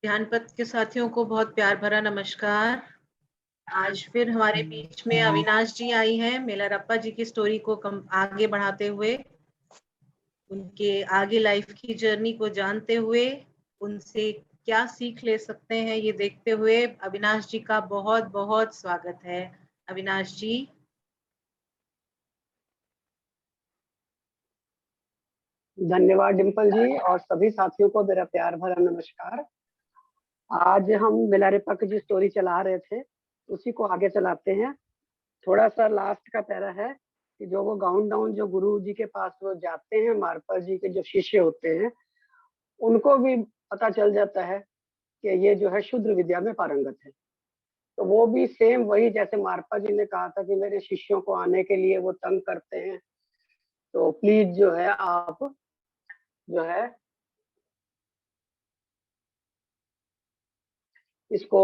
ध्यानपथ के साथियों को बहुत प्यार भरा नमस्कार। आज फिर हमारे बीच में अविनाश जी आई हैं, मेलारप्पा जी की स्टोरी को आगे बढ़ाते हुए, उनके आगे लाइफ की जर्नी को जानते हुए, उनसे क्या सीख ले सकते हैं ये देखते हुए अविनाश जी का बहुत बहुत स्वागत है। अविनाश जी। धन्यवाद डिम्पल जी और सभी साथियों को मेरा प्यार भरा नमस्कार। आज हम मिलारेपा की जो स्टोरी चला रहे थे उसी को आगे चलाते हैं। थोड़ा सा लास्ट का पैरा है कि जो वो गाउन डाउन जो गुरु जी के पास वो जाते हैं, मारपा जी के जो शिष्य होते हैं उनको भी पता चल जाता है कि ये जो है शुद्र विद्या में पारंगत है। तो वो भी सेम वही जैसे मारपा जी ने कहा था कि मेरे शिष्यों को आने के लिए वो तंग करते हैं, तो प्लीज जो है आप जो है इसको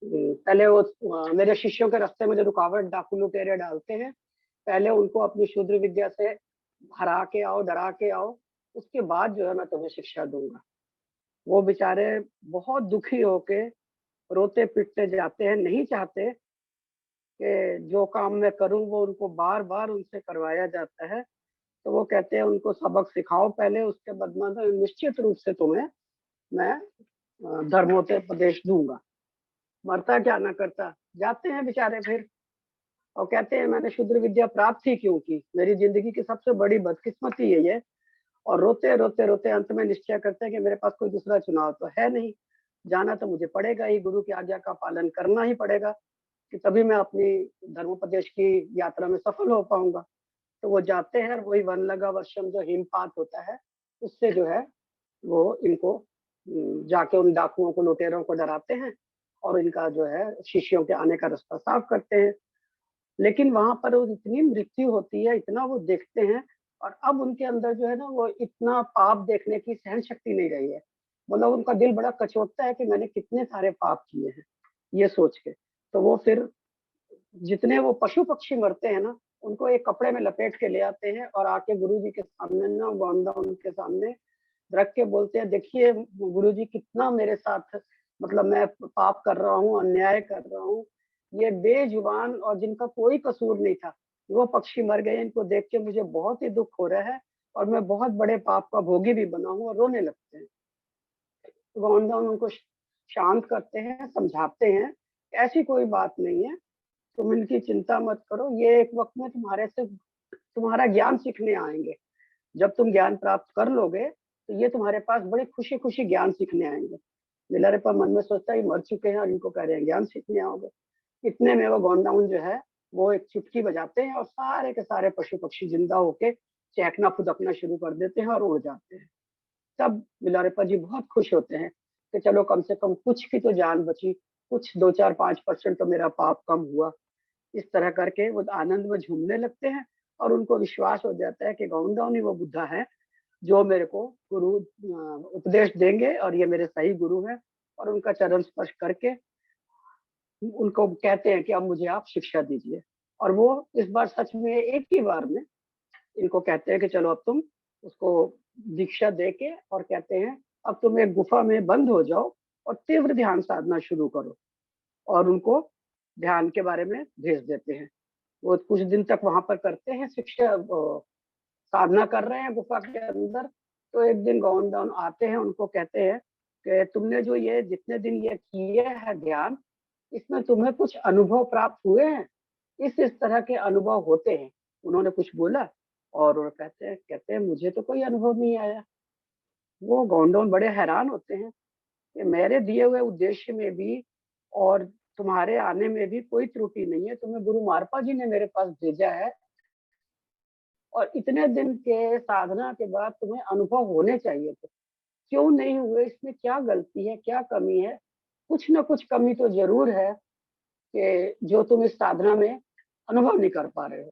पहले वो मेरे शिष्यों के रास्ते में जो रुकावट डाकू लुटेरे डालते हैं, पहले उनको अपनी शूद्र विद्या से हरा के आओ, डरा के आओ, उसके बाद जो है मैं तुम्हें शिक्षा दूंगा। वो बेचारे बहुत दुखी होके रोते पिटते जाते हैं, नहीं चाहते कि जो काम मैं करूं वो उनको बार बार उनसे करवाया जाता है। तो वो कहते हैं उनको सबक सिखाओ पहले, उसके बाद में निश्चित रूप से तुम्हें मैं धर्मोपदेश दूंगा। मरता क्या ना करता, जाते हैं बेचारे फिर और कहते हैं मैंने शुद्र विद्या प्राप्त ही क्यों की, मेरी जिंदगी की सबसे बड़ी बदकिस्मती यही है। और रोते रोते रोते अंत में निश्चय करते हैं कि मेरे पास कोई दूसरा चुनाव तो है नहीं, जाना तो मुझे पड़ेगा ही, गुरु की आज्ञा का पालन करना ही पड़ेगा कि तभी मैं अपनी धर्मोपदेश की यात्रा में सफल हो पाऊंगा। तो वो जाते हैं, वही वन लगा वर्षम जो हिमपात होता है उससे जो है वो इनको जाके उन डाकुओं को लुटेरों को डराते हैं और इनका जो है शिष्यों के आने का रास्ता साफ करते हैं। लेकिन वहां पर वो इतनी मृत्यु होती है, इतना वो देखते हैं और अब उनके अंदर जो है ना वो इतना पाप देखने की सहन शक्ति नहीं रही है। मतलब उनका दिल बड़ा कचोटता है कि मैंने कितने सारे पाप किए हैं ये सोच के। तो वो फिर जितने वो पशु पक्षी मरते हैं ना उनको एक कपड़े में लपेट के ले आते हैं और आके गुरु जी के सामने ना गोंदा उनके सामने रख के बोलते हैं, देखिए गुरु जी कितना मेरे साथ मतलब मैं पाप कर रहा हूँ, अन्याय कर रहा हूँ। ये बेजुबान और जिनका कोई कसूर नहीं था वो पक्षी मर गए, इनको देख के मुझे बहुत ही दुख हो रहा है और मैं बहुत बड़े पाप का भोगी भी बना हूँ। और रोने लगते हैं। गोंदा उनको शांत करते हैं, समझाते हैं ऐसी कोई बात नहीं है, तुम इनकी चिंता मत करो, ये एक वक्त में तुम्हारे से तुम्हारा ज्ञान सीखने आएंगे। जब तुम ज्ञान प्राप्त कर लोगे तो ये तुम्हारे पास बड़ी खुशी खुशी ज्ञान सीखने आएंगे। मिलारेपा मन में सोचता है मर चुके हैं और इनको कह रहे हैं ज्ञान सीखने आओगे। इतने में वो गोंडाउन जो है वो एक चुटकी बजाते हैं और सारे के सारे पशु पक्षी जिंदा होके चहकना फुदकना शुरू कर देते हैं और उड़ जाते हैं। तब मिलारेपा जी बहुत खुश होते हैं कि चलो कम से कम कुछ की तो जान बची, कुछ 2-4-5% तो मेरा पाप कम हुआ। इस तरह करके वो आनंद में झूमने लगते हैं और उनको विश्वास हो जाता है कि गोविंदावनी वो बुद्धा है जो मेरे को गुरु उपदेश देंगे और ये मेरे सही गुरु हैं। और उनका चरण स्पर्श करके उनको कहते हैं कि अब मुझे आप शिक्षा दीजिए। और वो इस बार सच में एक ही बार में इनको कहते हैं कि चलो अब तुम उसको दीक्षा दे के और कहते हैं अब तुम एक गुफा में बंद हो जाओ और तीव्र ध्यान साधना शुरू करो। और उनको ध्यान के बारे में भेज देते हैं। वो कुछ दिन तक वहां पर करते हैं, शिक्षा साधना कर रहे हैं गुफा के अंदर। तो एक दिन गौन डाउन आते हैं, उनको कहते हैं कि तुमने जो ये जितने दिन ये किए है ध्यान, इसमें तुम्हें कुछ अनुभव प्राप्त हुए हैं? इस तरह के अनुभव होते हैं। उन्होंने कुछ बोला और वो कहते हैं मुझे तो कोई अनुभव नहीं आया। वो गौंडौन बड़े हैरान होते हैं कि मेरे दिए हुए उद्देश्य में भी और तुम्हारे आने में भी कोई त्रुटि नहीं है, तुम्हें गुरु मारपा जी ने मेरे पास भेजा है और इतने दिन के साधना के बाद तुम्हें अनुभव होने चाहिए थे, क्यों नहीं हुए? इसमें क्या गलती है, क्या कमी है? कुछ ना कुछ कमी तो जरूर है कि जो तुम इस साधना में अनुभव नहीं कर पा रहे हो।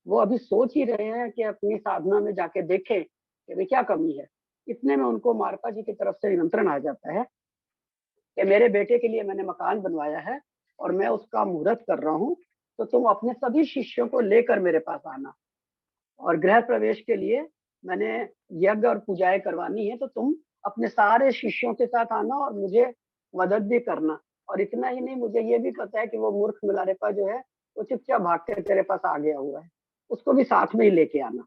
वो अभी सोच ही रहे हैं कि अपनी साधना में जाके देखें कि भाई क्या कमी है। इतने में उनको मारपा जी की तरफ से निमंत्रण आ जाता है कि मेरे बेटे के लिए मैंने मकान बनवाया है और मैं उसका मुहूर्त कर रहा हूँ, तो तुम अपने सभी शिष्यों को लेकर मेरे पास आना। और गृह प्रवेश के लिए मैंने यज्ञ और पूजाएं करवानी है, तो तुम अपने सारे शिष्यों के साथ आना और मुझे मदद भी करना। और इतना ही नहीं, मुझे ये भी पता है कि वो मूर्ख मिलारेपा जो है, वो चुपचाप भाग के तेरे पास आ गया हुआ है, उसको भी साथ में ही लेके आना।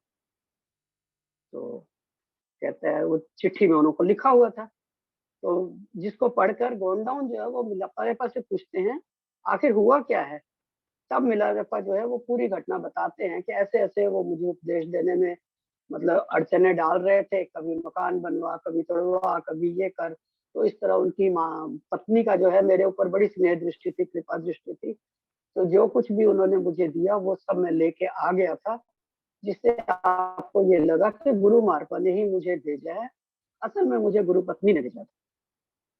तो कहता है वो चिट्ठी में उनको लिखा हुआ था। तो जिसको पढ़कर गोंडाउन जो है वो मिलारेपा से पूछते हैं, आखिर हुआ क्या है? तब मिलारेपा जो है वो पूरी घटना बताते हैं कि ऐसे-ऐसे वो मुझे उपदेश देने में मतलब अड़चनें डाल रहे थे, कभी मकान बनवा, कभी तोड़वा, कभी ये कर। तो इस तरह उनकी माँ पत्नी का जो है मेरे ऊपर बड़ी स्नेह दृष्टि थी, कृपा दृष्टि थी। तो जो कुछ भी उन्होंने मुझे दिया वो सब मैं लेके आ गया था, जिससे आपको ये लगा कि गुरु मार्पा ने ही मुझे भेजा है। असल में मुझे गुरु पत्नी ने भेजा था।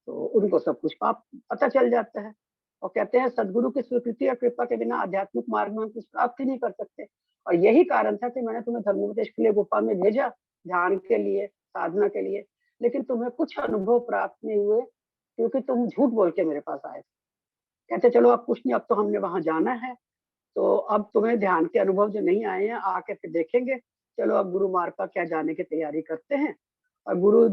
तो उनको सब कुछ पाप पता चल जाता है और कहते हैं सदगुरु की स्वीकृति और कृपा के बिना आध्यात्मिक मार्ग में हम कुछ प्राप्त ही नहीं कर सकते। और यही कारण था कि मैंने तुम्हें धर्मोपदेश के लिए गुफा में भेजा, ध्यान के लिए, साधना के लिए, लेकिन तुम्हें कुछ अनुभव प्राप्त नहीं हुए क्योंकि तुम झूठ बोल के मेरे पास आए थे। कहते चलो अब कुछ नहीं, अब तो हमने वहां जाना है, तो अब तुम्हें ध्यान के अनुभव जो नहीं आए हैं आके फिर देखेंगे। चलो अब गुरु मार्पा क्या जाने की तैयारी करते हैं। और गुरु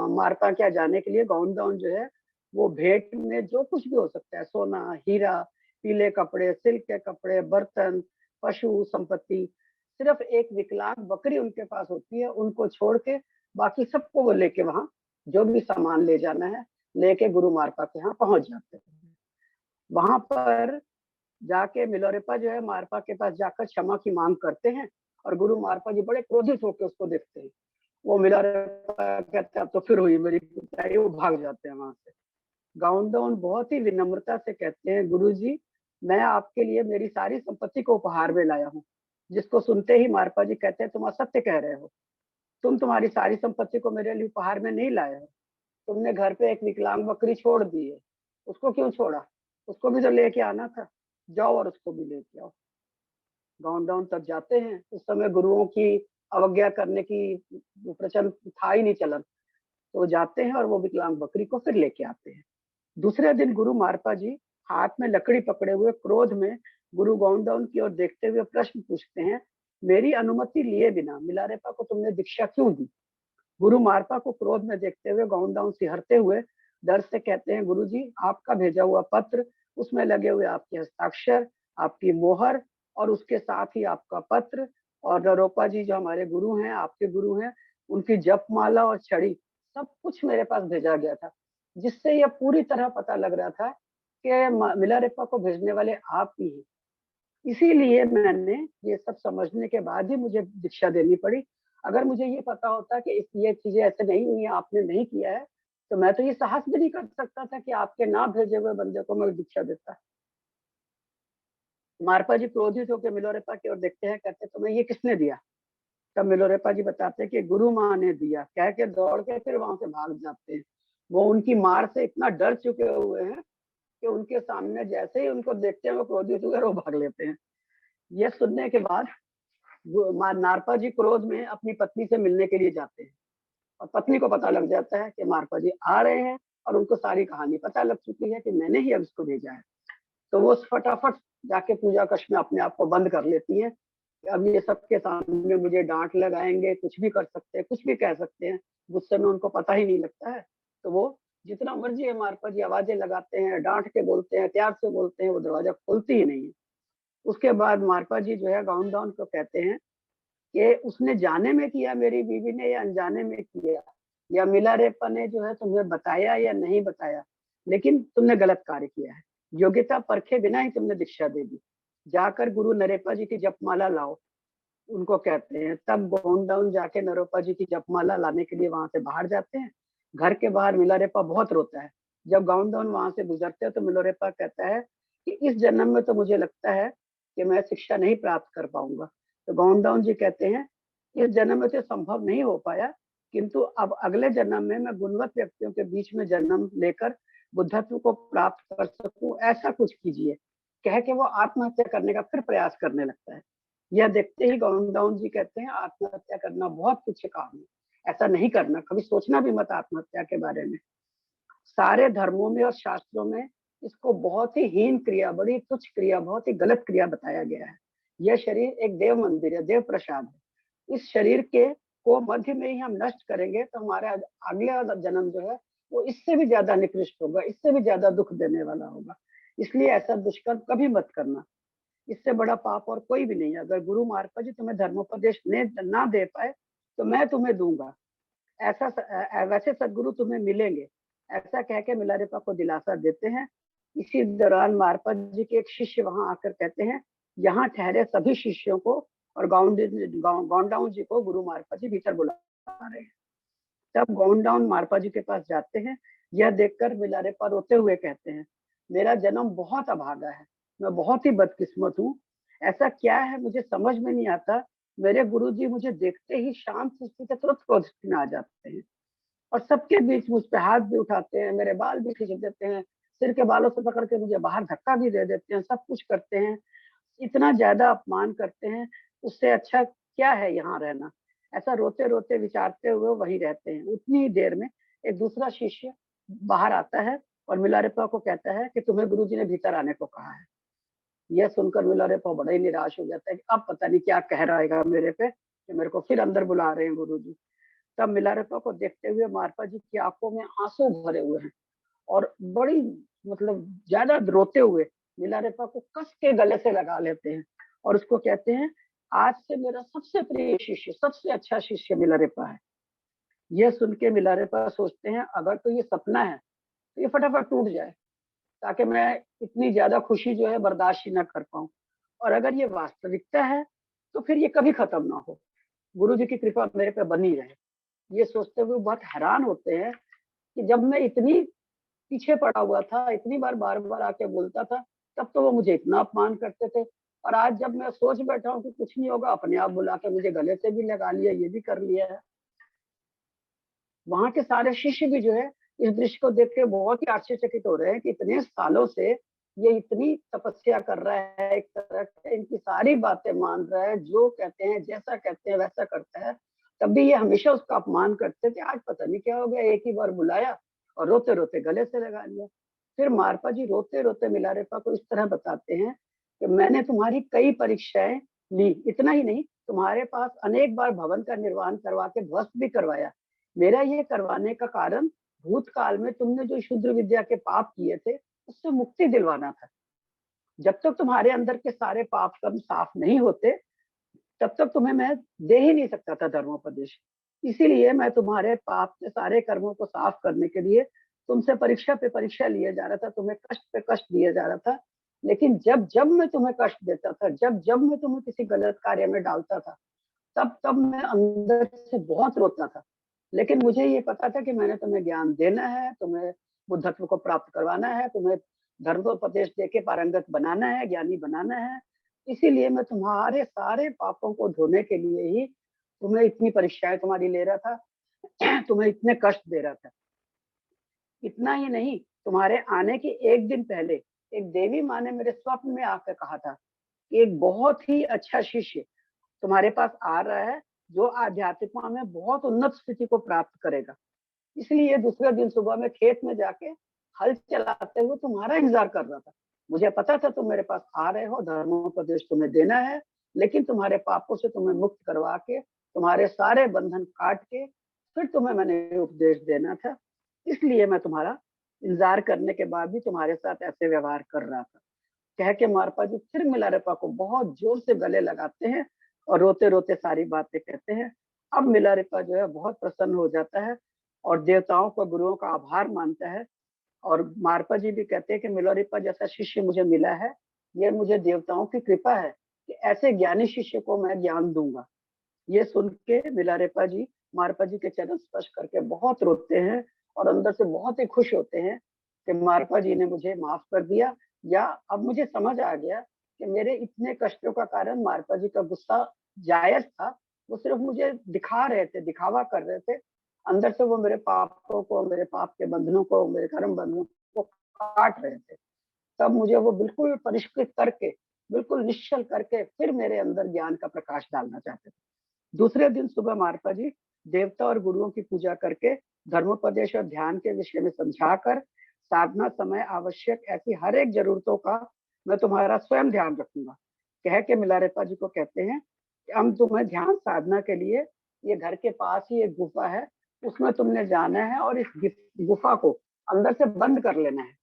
मार्पा क्या जाने के लिए गाउन जो है वो भेंट में जो कुछ भी हो सकता है, सोना, हीरा, पीले कपड़े, सिल्क के कपड़े, बर्तन, पशु संपत्ति, सिर्फ एक विकलांग बकरी उनके पास होती है, उनको छोड़ के बाकी सबको वो लेके वहां जो भी सामान ले जाना है लेके गुरु मार्पा के यहाँ पहुंच जाते हैं। वहां पर जाके मिलोरेपा जो है मार्पा के पास जाकर क्षमा की मांग करते हैं और गुरु मार्पा जी बड़े क्रोधित होकर उसको देखते हैं। वो मिलोरेपा कहते हैं अब तो फिर हुई मेरी पिटाई, वो भाग जाते हैं वहां से। गाउन बहुत ही विनम्रता से कहते हैं गुरु जी, मैं आपके लिए मेरी सारी संपत्ति को उपहार में लाया हूँ। जिसको सुनते ही मार्पा जी कहते हैं तुम असत्य कह रहे हो, तुम तुम्हारी सारी संपत्ति को मेरे लिए उपहार में नहीं लाए हो। तुमने घर पे एक विकलांग बकरी छोड़ दी है, उसको क्यों छोड़ा? उसको भी तो लेके आना था, जाओ और उसको भी लेके आओ। गाउन तक जाते हैं, उस समय गुरुओं की अवज्ञा करने की प्रचलन था ही नहीं चलन। तो जाते हैं और वो विकलांग बकरी को फिर लेके आते हैं। दूसरे दिन गुरु मारपा जी हाथ में लकड़ी पकड़े हुए क्रोध में गुरु गाउन की ओर देखते हुए प्रश्न पूछते हैं, मेरी अनुमति लिए बिना मिलारेपा को तुमने दीक्षा क्यों दी? गुरु मारपा को क्रोध में देखते हुए गाउन सिहरते हुए डर से कहते हैं, गुरु जी आपका भेजा हुआ पत्र, उसमें लगे हुए आपके हस्ताक्षर, आपकी मोहर और उसके साथ ही आपका पत्र और नरोपा जी जो हमारे गुरु हैं, आपके गुरु हैं, उनकी जपमाला और छड़ी सब कुछ मेरे पास भेजा गया था, जिससे यह पूरी तरह पता लग रहा था कि मिलारेपा को भेजने वाले आप ही हैं। इसीलिए मैंने ये सब समझने के बाद ही मुझे दीक्षा देनी पड़ी। अगर मुझे ये पता होता कि ये चीज़ें ऐसे नहीं हुई हैं, आपने नहीं किया है, तो मैं तो ये साहस भी नहीं कर सकता था कि आपके ना भेजे हुए बंदे को मैं दीक्षा देता। मारपा जी क्रोधित होकर मिलोरेपा की ओर देखते हैं, कहते तुम्हें ये किसने दिया? तब मिलोरेपा जी बताते हैं कि गुरु माँ ने दिया, कह के दौड़ के फिर वहां से भाग जाते हैं। वो उनकी मार से इतना डर चुके हुए हैं कि उनके सामने जैसे ही उनको देखते हैं वो क्रोधित होकर वो भाग लेते हैं। ये सुनने के बाद नारपा जी क्रोध में अपनी पत्नी से मिलने के लिए जाते हैं और पत्नी को पता लग जाता है कि मारपा जी आ रहे हैं और उनको सारी कहानी पता लग चुकी है कि मैंने ही अब इसको भेजा है। तो वो फटाफट जाके पूजा कक्ष में अपने आप को बंद कर लेती है कि अब ये सबके सामने मुझे डांट लगाएंगे, कुछ भी कर सकते हैं, कुछ भी कह सकते हैं, गुस्से में उनको पता ही नहीं लगता है। तो वो जितना मर्जी है मारपा जी आवाजें लगाते हैं, डांट के बोलते हैं, प्यार से बोलते हैं, वो दरवाजा खोलती ही नहीं है। उसके बाद मारपा जी जो है गाउन को कहते हैं कि उसने जाने में किया मेरी बीवी ने या अनजाने में किया, या मिलारेपा ने जो है तुम्हें बताया या नहीं बताया, लेकिन तुमने गलत कार्य किया है। योग्यता परखे बिना ही तुमने दीक्षा दे दी। जाकर गुरु नरेपा जी की जपमाला लाओ, उनको कहते हैं। तब गोंडाउन जाके नरोपा जी की जपमाला लाने के लिए वहां से बाहर जाते हैं। घर के बाहर मिलारेपा बहुत रोता है। जब गाउन वहां से गुजरते हैं तो मिलोरेपा कहता है कि इस जन्म में तो मुझे लगता है कि मैं शिक्षा नहीं प्राप्त कर पाऊंगा। तो गाउन जी कहते हैं इस जन्म में तो संभव नहीं हो पाया, किंतु अब अगले जन्म में मैं गुणवत व्यक्तियों के बीच में जन्म लेकर बुद्धत्व को प्राप्त कर सकूं, ऐसा कुछ कीजिए। कह के वो आत्महत्या करने का फिर प्रयास करने लगता है। यह देखते ही गाउन जी कहते हैं आत्महत्या करना बहुत तुच्छ काम है, ऐसा नहीं करना, कभी सोचना भी मत आत्महत्या के बारे में। सारे धर्मों में और शास्त्रों में इसको बहुत ही हीन क्रिया, बड़ी तुच्छ क्रिया, बहुत ही गलत क्रिया बताया गया है। यह शरीर एक देव मंदिर है, देव प्रसाद है। इस शरीर के को मध्य में ही हम नष्ट करेंगे तो हमारा अगला जन्म जो है वो इससे भी ज्यादा निकृष्ट होगा, इससे भी ज्यादा दुख देने वाला होगा। इसलिए ऐसा दुष्कर्म कभी मत करना। इससे बड़ा पाप और कोई भी नहीं है। अगर गुरु मार्पा जी तुम्हें धर्मोपदेश ने ना दे पाए तो मैं तुम्हें दूंगा। वैसे सदगुरु तुम्हें मिलेंगे, ऐसा कह के मिलारेपा को दिलासा देते हैं। इसी दौरान मारपा जी के एक शिष्य वहां आकर कहते हैं, यहाँ ठहरे सभी शिष्यों को और गौंडाउन जी को गुरु मारपा जी भीतर बुला रहे हैं। तब गौंडाउन मारपा जी के पास जाते हैं। यह देखकर मिलारेपा रोते हुए कहते हैं, मेरा जन्म बहुत अभागा है, मैं बहुत ही बदकिस्मत हूँ। ऐसा क्या है मुझे समझ में नहीं आता। मेरे गुरुजी मुझे देखते ही शांत स्थिति तुरंत क्रोध में आ जाते हैं और सबके बीच मुझ पे हाथ भी उठाते हैं, मेरे बाल भी खींच देते हैं, सिर के बालों से पकड़ के मुझे बाहर धक्का भी दे देते हैं, सब कुछ करते हैं। इतना ज्यादा अपमान करते हैं, उससे अच्छा क्या है यहाँ रहना। ऐसा रोते रोते विचारते हुए वहीं रहते हैं। उतनी ही देर में एक दूसरा शिष्य बाहर आता है और मिलारेपा को कहता है कि तुम्हें गुरुजी ने भीतर आने को कहा है। यह सुनकर मिलारेपा बड़ा ही निराश हो जाता है कि अब पता नहीं क्या कह रहेगा मेरे पे कि मेरे को फिर अंदर बुला रहे हैं गुरुजी। तब मिलारेपा को देखते हुए मारपा जी की आंखों में आंसू भरे हुए हैं और बड़ी मतलब ज्यादा रोते हुए मिलारेपा को कस के गले से लगा लेते हैं और उसको कहते हैं, आज से मेरा सबसे प्रिय शिष्य, सबसे अच्छा शिष्य मिलारेपा है। यह सुन के मिलारेपा सोचते हैं, अगर तो ये सपना है तो ये फटाफट टूट जाए ताकि मैं इतनी ज्यादा खुशी जो है बर्दाश्त ही ना कर पाऊं, और अगर ये वास्तविकता है तो फिर ये कभी खत्म ना हो, गुरु जी की कृपा मेरे पे बनी रहे। ये सोचते हुए बहुत हैरान होते हैं कि जब मैं इतनी पीछे पड़ा हुआ था, इतनी बार बार आके बोलता था, तब तो वो मुझे इतना अपमान करते थे, और आज जब मैं सोच बैठा हूँ कि कुछ नहीं होगा, अपने आप बुला के मुझे गले से भी लगा लिया, ये भी कर लिया है। वहां के सारे शिष्य भी जो है इस दृश्य को देख के बहुत ही आश्चर्यचकित हो रहे हैं कि इतने सालों से ये इतनी तपस्या कर रहा है, एक तरह से इनकी सारी बातें मान रहा है, जो कहते हैं जैसा कहते हैं वैसा करता है, तब भी ये हमेशा उसका अपमान करते थे। आज पता नहीं क्या हो गया, एक ही बार बुलाया और रोते रोते गले से लगा लिया। फिर मारपा जी रोते रोते मिलारेपा को इस तरह बताते हैं कि मैंने तुम्हारी कई परीक्षाएं ली, इतना ही नहीं तुम्हारे पास अनेक बार भवन का निर्माण करवा के ध्वस्त भी करवाया। मेरा ये करवाने का कारण भूतकाल में तुमने जो शूद्र विद्या के पाप किए थे उससे मुक्ति दिलवाना था। जब तक तुम्हारे अंदर के सारे पाप कर्म साफ नहीं होते तब तक तुम्हें मैं दे ही नहीं सकता था धर्मोपदेश। इसीलिए मैं तुम्हारे पाप के सारे कर्मों को साफ करने के लिए तुमसे परीक्षा पे परीक्षा लिए जा रहा था, तुम्हें कष्ट पे कष्ट दिया जा रहा था। लेकिन जब जब मैं तुम्हें कष्ट देता था, जब जब मैं तुम्हें किसी गलत कार्य में डालता था, तब तब मैं अंदर से बहुत रोता था। लेकिन मुझे ये पता था कि मैंने तुम्हें ज्ञान देना है, तुम्हें बुद्धत्व को प्राप्त करवाना है, तुम्हें धर्मोपदेश देके पारंगत बनाना है, ज्ञानी बनाना है। इसीलिए मैं तुम्हारे सारे पापों को धोने के लिए ही तुम्हें इतनी परीक्षाएं तुम्हारी ले रहा था, तुम्हें इतने कष्ट दे रहा था। इतना ही नहीं, तुम्हारे आने के एक दिन पहले एक देवी माँ ने मेरे स्वप्न में आकर कहा था कि एक बहुत ही अच्छा शिष्य तुम्हारे पास आ रहा है जो आध्यात्मिकता में बहुत उन्नत स्थिति को प्राप्त करेगा। इसलिए दूसरे दिन सुबह में खेत में जाके हल चलाते हुए तुम्हारा इंतजार कर रहा था। मुझे पता था तुम मेरे पास आ रहे हो, धर्मोपदेश तुम्हें देना है, लेकिन तुम्हारे पापों से तुम्हें मुक्त करवा के, तुम्हारे सारे बंधन काट के फिर तुम्हें मैंने उपदेश देना था। इसलिए मैं तुम्हारा इंतजार करने के बाद भी तुम्हारे साथ ऐसे व्यवहार कर रहा था। कह के मारपा जी फिर मिलारेपा को बहुत जोर से गले लगाते हैं और रोते रोते सारी बातें कहते हैं। अब मिलारेपा जो है बहुत प्रसन्न हो जाता है और देवताओं को, गुरुओं का आभार मानता है। और मारपा जी भी कहते हैं कि मिलारेपा जैसा शिष्य मुझे मिला है, ये मुझे देवताओं की कृपा है कि ऐसे ज्ञानी शिष्य को मैं ज्ञान दूंगा। ये सुन के मिलारेपा जी मारपा जी के चरण स्पर्श करके बहुत रोते हैं और अंदर से बहुत ही खुश होते हैं कि मारपा जी ने मुझे माफ कर दिया, या अब मुझे समझ आ गया कि मेरे इतने कष्टों का कारण मारपा जी का गुस्सा जायज था। वो सिर्फ मुझे दिखा रहे थे, दिखावा कर रहे थे। अंदर से वो मेरे पापों को, मेरे पाप के बंधनों को, मेरे कर्म बंधनों को काट रहे थे। तब मुझे वो बिल्कुल परिष्कृत करके, बिल्कुल निश्चल करके फिर मेरे अंदर ज्ञान का प्रकाश डालना चाहते थे। दूसरे दिन सुबह मारपा जी देवता और गुरुओं की पूजा करके धर्मोपदेश और ध्यान के विषय में समझाकर, साधना समय आवश्यक ऐसी हर एक जरूरतों का मैं तुम्हारा स्वयं ध्यान रखूंगा, कह के मिलारेपा जी को कहते हैं कि हम तुम्हें ध्यान साधना के लिए ये घर के पास ही एक गुफा है, उसमें तुमने जाना है और इस गुफा को अंदर से बंद कर लेना है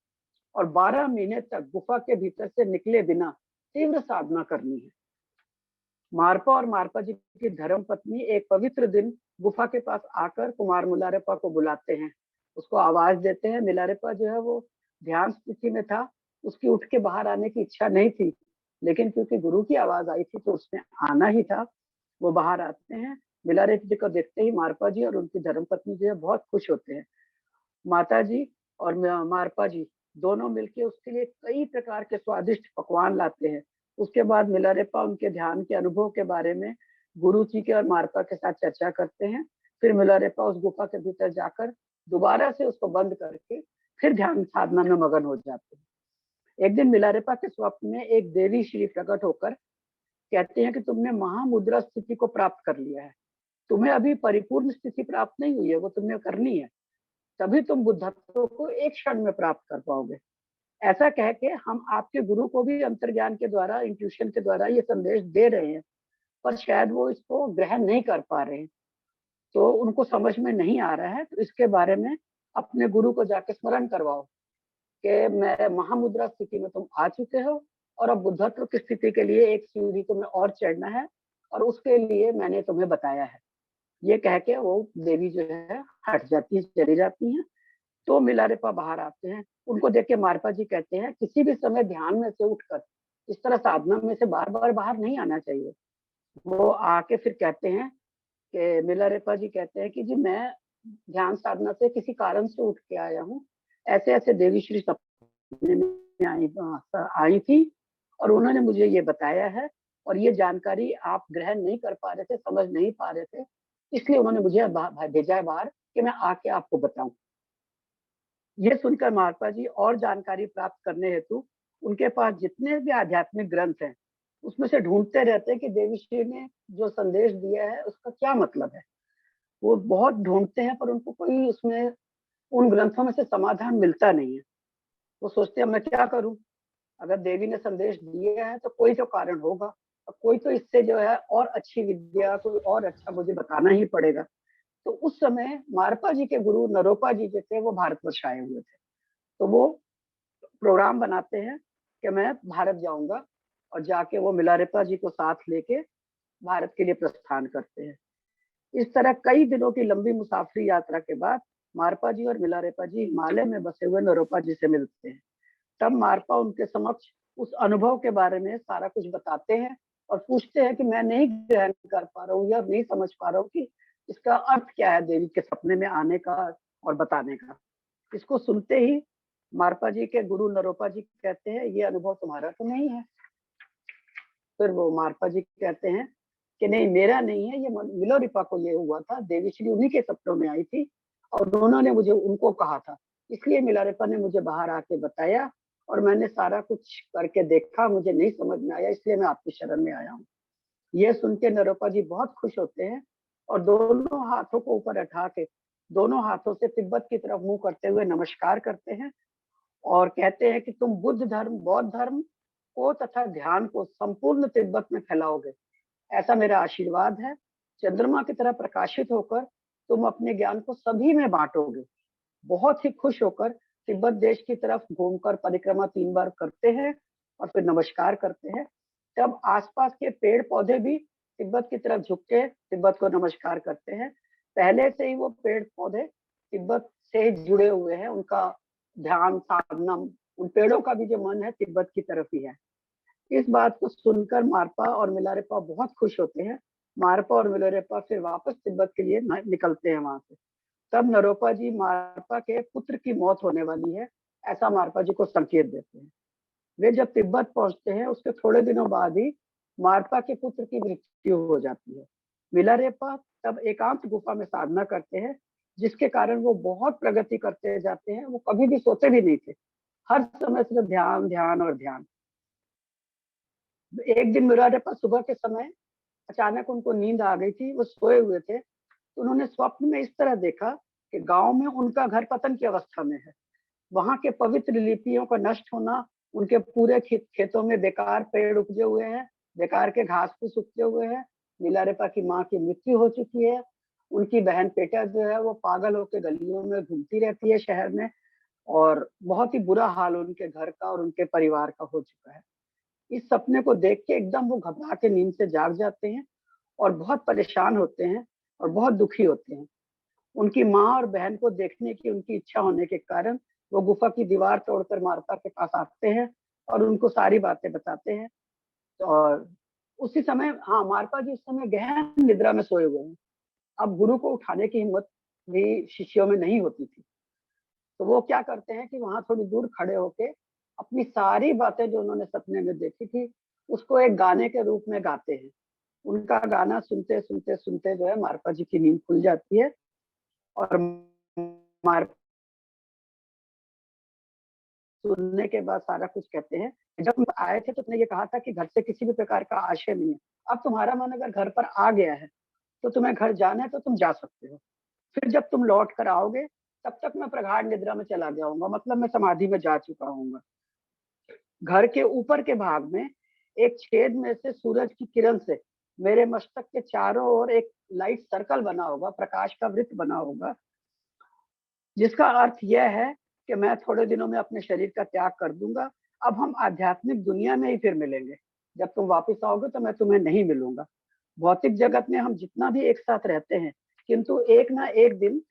और 12 महीने तक गुफा के भीतर से निकले बिना तीव्र साधना करनी है। मारपा और मारपा जी की धर्म पत्नी एक पवित्र दिन गुफा के पास आकर कुमार मिलारेपा को बुलाते हैं, उसको आवाज देते हैं। मिलारेपा जो है वो ध्यान स्थिति में था, उसकी उठ के बाहर आने की इच्छा नहीं थी, लेकिन क्योंकि गुरु की आवाज आई थी तो उसने आना ही था। वो बाहर आते हैं, मिलारेपा जी को देखते ही मारपा जी और उनकी धर्म पत्नी जो है बहुत खुश होते हैं। माता जी और मारपा जी दोनों मिलके उसके लिए कई प्रकार के स्वादिष्ट पकवान लाते हैं। उसके बाद मिलारेपा उनके ध्यान के अनुभव के बारे में गुरु जी के और मारपा के साथ चर्चा करते हैं। फिर मिलारेपा उस गुफा के भीतर जाकर दोबारा से उसको बंद करके फिर ध्यान साधना में मगन हो जाते हैं। एक दिन मिलारेपा के स्वप्न में एक देवी श्री प्रकट होकर कहते हैं कि तुमने महामुद्रा स्थिति को प्राप्त कर लिया है, तुम्हें अभी परिपूर्ण स्थिति प्राप्त नहीं हुई है, वो तुम्हें करनी है, तभी तुम बुद्धत्व को एक क्षण में प्राप्त कर पाओगे। ऐसा कह के हम आपके गुरु को भी अंतर्ज्ञान के द्वारा, इंट्यूशन के द्वारा ये संदेश दे रहे हैं, पर शायद वो इसको ग्रहण नहीं कर पा रहे हैं, तो उनको समझ में नहीं आ रहा है। तो इसके बारे में अपने गुरु को जाके स्मरण करवाओ कि मैं महामुद्रा स्थिति में तुम आ चुके हो और अब बुद्धत्व की स्थिति के लिए एक सीढ़ी तुम्हें और चढ़ना है और उसके लिए मैंने तुम्हें बताया है। ये कह के वो देवी जो है हट जाती है, चली जाती हैं। तो मिलारेपा बाहर आते हैं, उनको देख के मारपा जी कहते हैं किसी भी समय ध्यान में से उठकर इस तरह साधना में से बार बार बाहर नहीं आना चाहिए। वो आके फिर कहते हैं कि मिलारेपा जी कहते हैं कि जी मैं ध्यान साधना से किसी कारण से उठ के आया हूँ, ऐसे ऐसे देवी श्री सपने में आई थी और उन्होंने मुझे ये बताया है और ये जानकारी आप ग्रहण नहीं कर पा रहे थे, समझ नहीं पा रहे थे, इसलिए उन्होंने मुझे भेजा है बाहर कि मैं आके आपको बताऊं। ये सुनकर महात्मा जी और जानकारी प्राप्त करने हेतु उनके पास जितने भी आध्यात्मिक ग्रंथ हैं उसमें से ढूंढते रहते हैं कि देवीश्री ने जो संदेश दिया है उसका क्या मतलब है। वो बहुत ढूंढते हैं पर उनको कोई उसमें उन ग्रंथों में से समाधान मिलता नहीं है। वो सोचते हैं मैं क्या करूं, अगर देवी ने संदेश दिया है तो कोई तो कारण होगा और कोई तो इससे जो है और अच्छी विद्या, कोई और अच्छा मुझे बताना ही पड़ेगा। तो उस समय मारपा जी के गुरु नरोपा जी जो थे वो भारतवर्ष आए हुए थे, तो वो प्रोग्राम बनाते हैं कि मैं भारत जाऊंगा और जाके वो मिलारेपा जी को साथ लेके भारत के लिए प्रस्थान करते हैं। इस तरह कई दिनों की लंबी मुसाफरी यात्रा के बाद मारपा जी और मिलारेपा जी हिमालय में बसे हुए नरोपा जी से मिलते हैं। तब मारपा उनके समक्ष उस अनुभव के बारे में सारा कुछ बताते हैं और पूछते हैं कि मैं नहीं ग्रहण कर पा रहा हूँ या नहीं समझ पा रहा हूँ कि इसका अर्थ क्या है देवी के सपने में आने का और बताने का। इसको सुनते ही मारपा जी के गुरु नरोपा जी कहते हैं ये अनुभव तुम्हारा तो नहीं है। फिर वो मारपा जी कहते हैं कि नहीं मेरा नहीं है, ये मिलोरिपा को ये हुआ था, देवीश्री उन्हीं के सपनों में आई थी और उन्होंने मुझे उनको कहा था, इसलिए मिलारेपा ने मुझे बाहर आके बताया और मैंने सारा कुछ करके देखा, मुझे नहीं समझ में आया, इसलिए मैं आपकी शरण में आया हूँ। ये सुन के नरोपा जी बहुत खुश होते हैं और दोनों हाथों को ऊपर उठा के दोनों हाथों से तिब्बत की तरफ मुंह करते हुए नमस्कार करते हैं और कहते हैं कि तुम बुद्ध धर्म, बौद्ध धर्म को तथा ध्यान को संपूर्ण तिब्बत में फैलाओगे, ऐसा मेरा आशीर्वाद है। चंद्रमा की तरह प्रकाशित होकर तुम अपने ज्ञान को सभी में बांटोगे। बहुत ही खुश होकर तिब्बत देश की तरफ घूमकर परिक्रमा 3 बार करते हैं और फिर नमस्कार करते हैं। तब आसपास के पेड़ पौधे भी तिब्बत की तरफ झुक के तिब्बत को नमस्कार करते हैं। पहले से ही वो पेड़ पौधे तिब्बत से जुड़े हुए हैं, उनका ध्यान साधना, उन पेड़ों का भी जो मन है तिब्बत की तरफ ही है। इस बात को सुनकर मारपा और मिलारेपा बहुत खुश होते हैं। मारपा और मिलारेपा फिर वापस तिब्बत के लिए निकलते हैं वहां से। तब नरोपा जी मारपा के पुत्र की मौत होने वाली है, ऐसा मारपा जी को संकेत देते हैं। वे जब तिब्बत पहुंचते हैं उसके थोड़े दिनों बाद ही मारपा के पुत्र की मृत्यु हो जाती है। मिलारेपा तब एकांत गुफा में साधना करते हैं, जिसके कारण वो बहुत प्रगति करते जाते हैं। वो कभी भी सोते भी नहीं थे, हर समय सिर्फ ध्यान ध्यान और ध्यान। एक दिन मिलारेपा सुबह के समय अचानक उनको नींद आ गई थी, वो सोए हुए थे, तो उन्होंने स्वप्न में इस तरह देखा कि गांव में उनका घर पतन की अवस्था में है। वहां के पवित्र लिपियों का नष्ट होना, उनके पूरे खेतों में बेकार पेड़ उपजे हुए हैं, बेकार के घास फूस उगते हुए हैं, मिलारेपा की माँ की मृत्यु हो चुकी है उनकी बहन पेटा जो है वो पागल होकर गलियों में घूमती रहती है शहर में, और बहुत ही बुरा हाल उनके घर का और उनके परिवार का हो चुका है। इस सपने को देख के एकदम वो घबरा के नींद से जाग जाते हैं और बहुत परेशान होते हैं और बहुत दुखी होते हैं। उनकी माँ और बहन को देखने की उनकी इच्छा होने के कारण वो गुफा की दीवार तोड़कर मार्ता के पास आते हैं और उनको सारी बातें बताते हैं। और उसी समय हाँ, मार्ता जी उस समय गहन निद्रा में सोए हुए हैं। अब गुरु को उठाने की हिम्मत भी शिष्यों में नहीं होती थी। तो वो क्या करते हैं कि वहां थोड़ी दूर खड़े होके अपनी सारी बातें जो उन्होंने सपने में देखी थी उसको एक गाने के रूप में गाते हैं। उनका गाना सुनते सुनते सुनते जो है मार्पा जी की नींद खुल जाती है और मार्पा सुनने के बाद सारा कुछ कहते हैं। जब तुम आए थे तो तुमने ये कहा था कि घर से किसी भी प्रकार का आशय नहीं है। अब तुम्हारा मन अगर घर पर आ गया है तो तुम्हें घर जाना है तो तुम जा सकते हो। फिर जब तुम लौट कर आओगे तब तक मैं प्रगाढ़ निद्रा में चला गया हूँगा, मतलब मैं समाधि में जा चुका हूँगा। घर के ऊपर के भाग में एक छेद में से सूरज की किरण से मेरे मस्तक के चारों ओर एक लाइट सर्कल बना होगा, प्रकाश का वृत्त बना होगा, जिसका अर्थ यह है कि मैं थोड़े दिनों में अपने शरीर का त्याग कर दूंगा। अब हम आध्यात्मिक दुनिया में ही फिर मिलेंगे। जब तुम वापस आओगे तो मैं तुम्हें नहीं मिलूंगा। भौतिक जगत में हम जितना भी एक साथ रहते हैं, किंतु एक ना एक दिन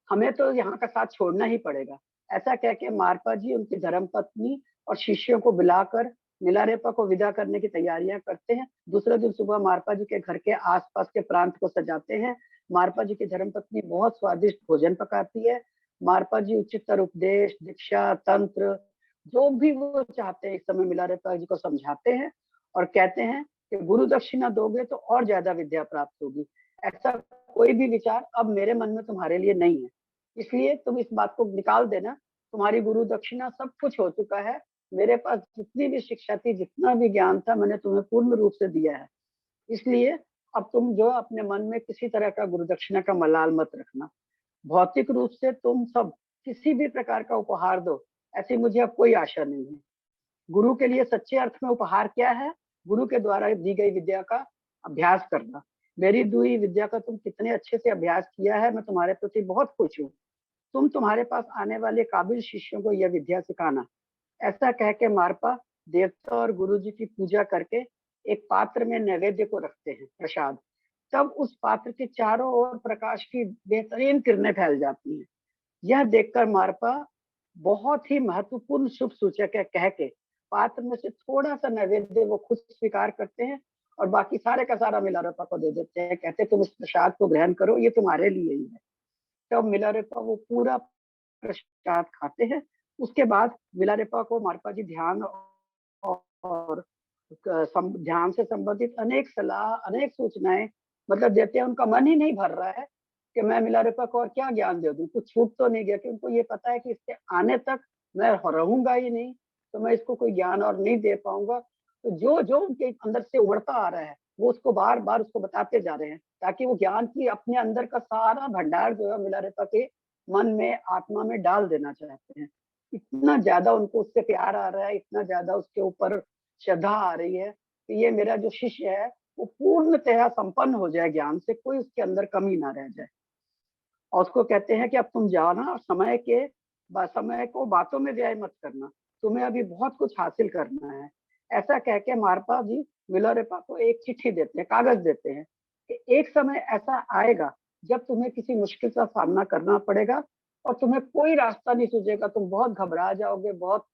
हमें तो यहाँ का साथ छोड़ना ही पड़ेगा। ऐसा कह के मारपा जी उनकी धर्मपत्नी और शिष्यों को बुलाकर मिलारेपा को विदा करने की तैयारियां करते हैं। दूसरे दिन सुबह मारपा जी के घर के आसपास के प्रांत को सजाते हैं। मारपा जी की धर्मपत्नी बहुत स्वादिष्ट भोजन पकाती है। मारपा जी उच्चतर उपदेश, दीक्षा, तंत्र जो भी वो चाहते हैं इस समय मिलारेपा जी को समझाते हैं और कहते हैं कि गुरु दक्षिणा दोगे तो और ज्यादा विद्या प्राप्त होगी। ऐसा कोई भी विचार अब मेरे मन में तुम्हारे लिए नहीं है, इसलिए तुम इस बात को निकाल देना। तुम्हारी गुरु दक्षिणा सब कुछ हो चुका है। मेरे पास जितनी भी शिक्षा थी, जितना भी ज्ञान था, मैंने तुम्हें पूर्ण रूप से दिया है। इसलिए अब तुम जो अपने मन में किसी तरह का गुरु दक्षिणा का मलाल मत रखना। भौतिक रूप से तुम सब किसी भी प्रकार का उपहार दो, ऐसी मुझे अब कोई आशा नहीं है। गुरु के लिए सच्चे अर्थ में उपहार क्या है? गुरु के द्वारा दी गई विद्या का अभ्यास करना। मेरी दी हुई विद्या का तुम कितने अच्छे से अभ्यास किया है, मैं तुम्हारे प्रति बहुत खुश हूँ। तुम तुम्हारे पास आने वाले काबिल शिष्यों को यह विद्या सिखाना। ऐसा कह के मारपा देवता और गुरु जी की पूजा करके एक पात्र में नैवेद्य को रखते हैं, प्रसाद। तब उस पात्र के चारों ओर प्रकाश की बेहतरीन किरणें फैल जाती हैं। यह देखकर मारपा बहुत ही महत्वपूर्ण शुभ सूचक है कह के पात्र में से थोड़ा सा नैवेद्य वो खुद स्वीकार करते हैं और बाकी सारे का सारा मिलारेपा को दे देते हैं। कहते तुम इस प्रसाद को ग्रहण करो, ये तुम्हारे लिए ही है। तब मिलारेपा वो पूरा प्रसाद खाते हैं। उसके बाद मिलारेपा को मारपा जी ध्यान और ध्यान से संबंधित अनेक सलाह, अनेक सूचनाएं मतलब देते हैं। उनका मन ही नहीं भर रहा है कि मैं मिलारेपा को और क्या ज्ञान दे दूं, कुछ छूट तो नहीं गया, कि उनको ये पता है कि इसके आने तक मैं रहूंगा ही नहीं, तो मैं इसको कोई ज्ञान और नहीं दे पाऊंगा। तो जो जो उनके अंदर से उमड़ता आ रहा है वो उसको बार बार उसको बताते जा रहे हैं, ताकि वो ज्ञान की अपने अंदर का सारा भंडार जो है मिलारेपा के मन में, आत्मा में डाल देना चाहते हैं। इतना ज्यादा उनको उससे प्यार आ रहा है, इतना ज्यादा उसके ऊपर श्रद्धा आ रही है कि ये मेरा जो शिष्य है वो पूर्णतः संपन्न हो जाए ज्ञान से, कोई उसके अंदर कमी ना रह जाए। और उसको कहते हैं कि अब तुम जाना और समय को बातों में व्यय मत करना, तुम्हें अभी बहुत कुछ हासिल करना है। ऐसा कह के मारपा जी मिलारेपा को एक चिट्ठी देते हैं, कागज देते हैं कि एक समय ऐसा आएगा जब तुम्हें किसी मुश्किल का सामना करना पड़ेगा और तुम्हें कोई रास्ता नहीं सूझेगा, तुम बहुत घबरा जाओगे, बहुत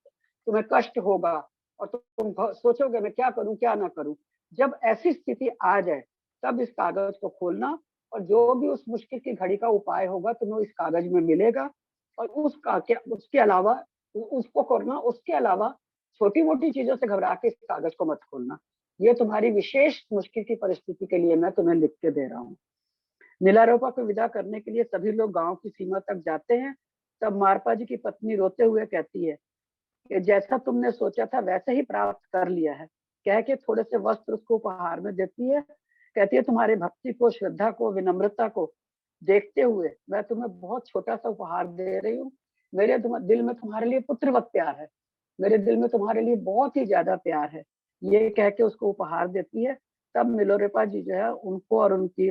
तुम्हें कष्ट होगा और तुम सोचोगे मैं क्या करूं क्या ना करूं। जब ऐसी स्थिति आ जाए तब इस कागज को खोलना और जो भी उस मुश्किल की घड़ी का उपाय होगा तुम्हें इस कागज में मिलेगा। और उसके अलावा उसको करना, उसके अलावा छोटी मोटी चीजों से घबरा के इस कागज को मत खोलना। ये तुम्हारी विशेष मुश्किल की परिस्थिति के लिए मैं तुम्हें लिख के दे रहा हूँ। नीलारोपा को विदा करने के लिए सभी लोग गांव की सीमा तक जाते हैं। तब मारपा जी की पत्नी रोते हुए कहती है कि जैसा तुमने सोचा था वैसे ही प्राप्त कर लिया है। कह के थोड़े से वस्त्र उसको उपहार में देती है। कहती है तुम्हारी भक्ति को, श्रद्धा को, विनम्रता को देखते हुए मैं तुम्हें बहुत छोटा सा उपहार दे रही हूँ। मेरे दिल में तुम्हारे लिए पुत्रवत प्यार है, मेरे दिल में तुम्हारे लिए बहुत ही ज्यादा प्यार है। ये कह के उसको उपहार देती है। तब मिलोरेपा जी जो है उनको और उनकी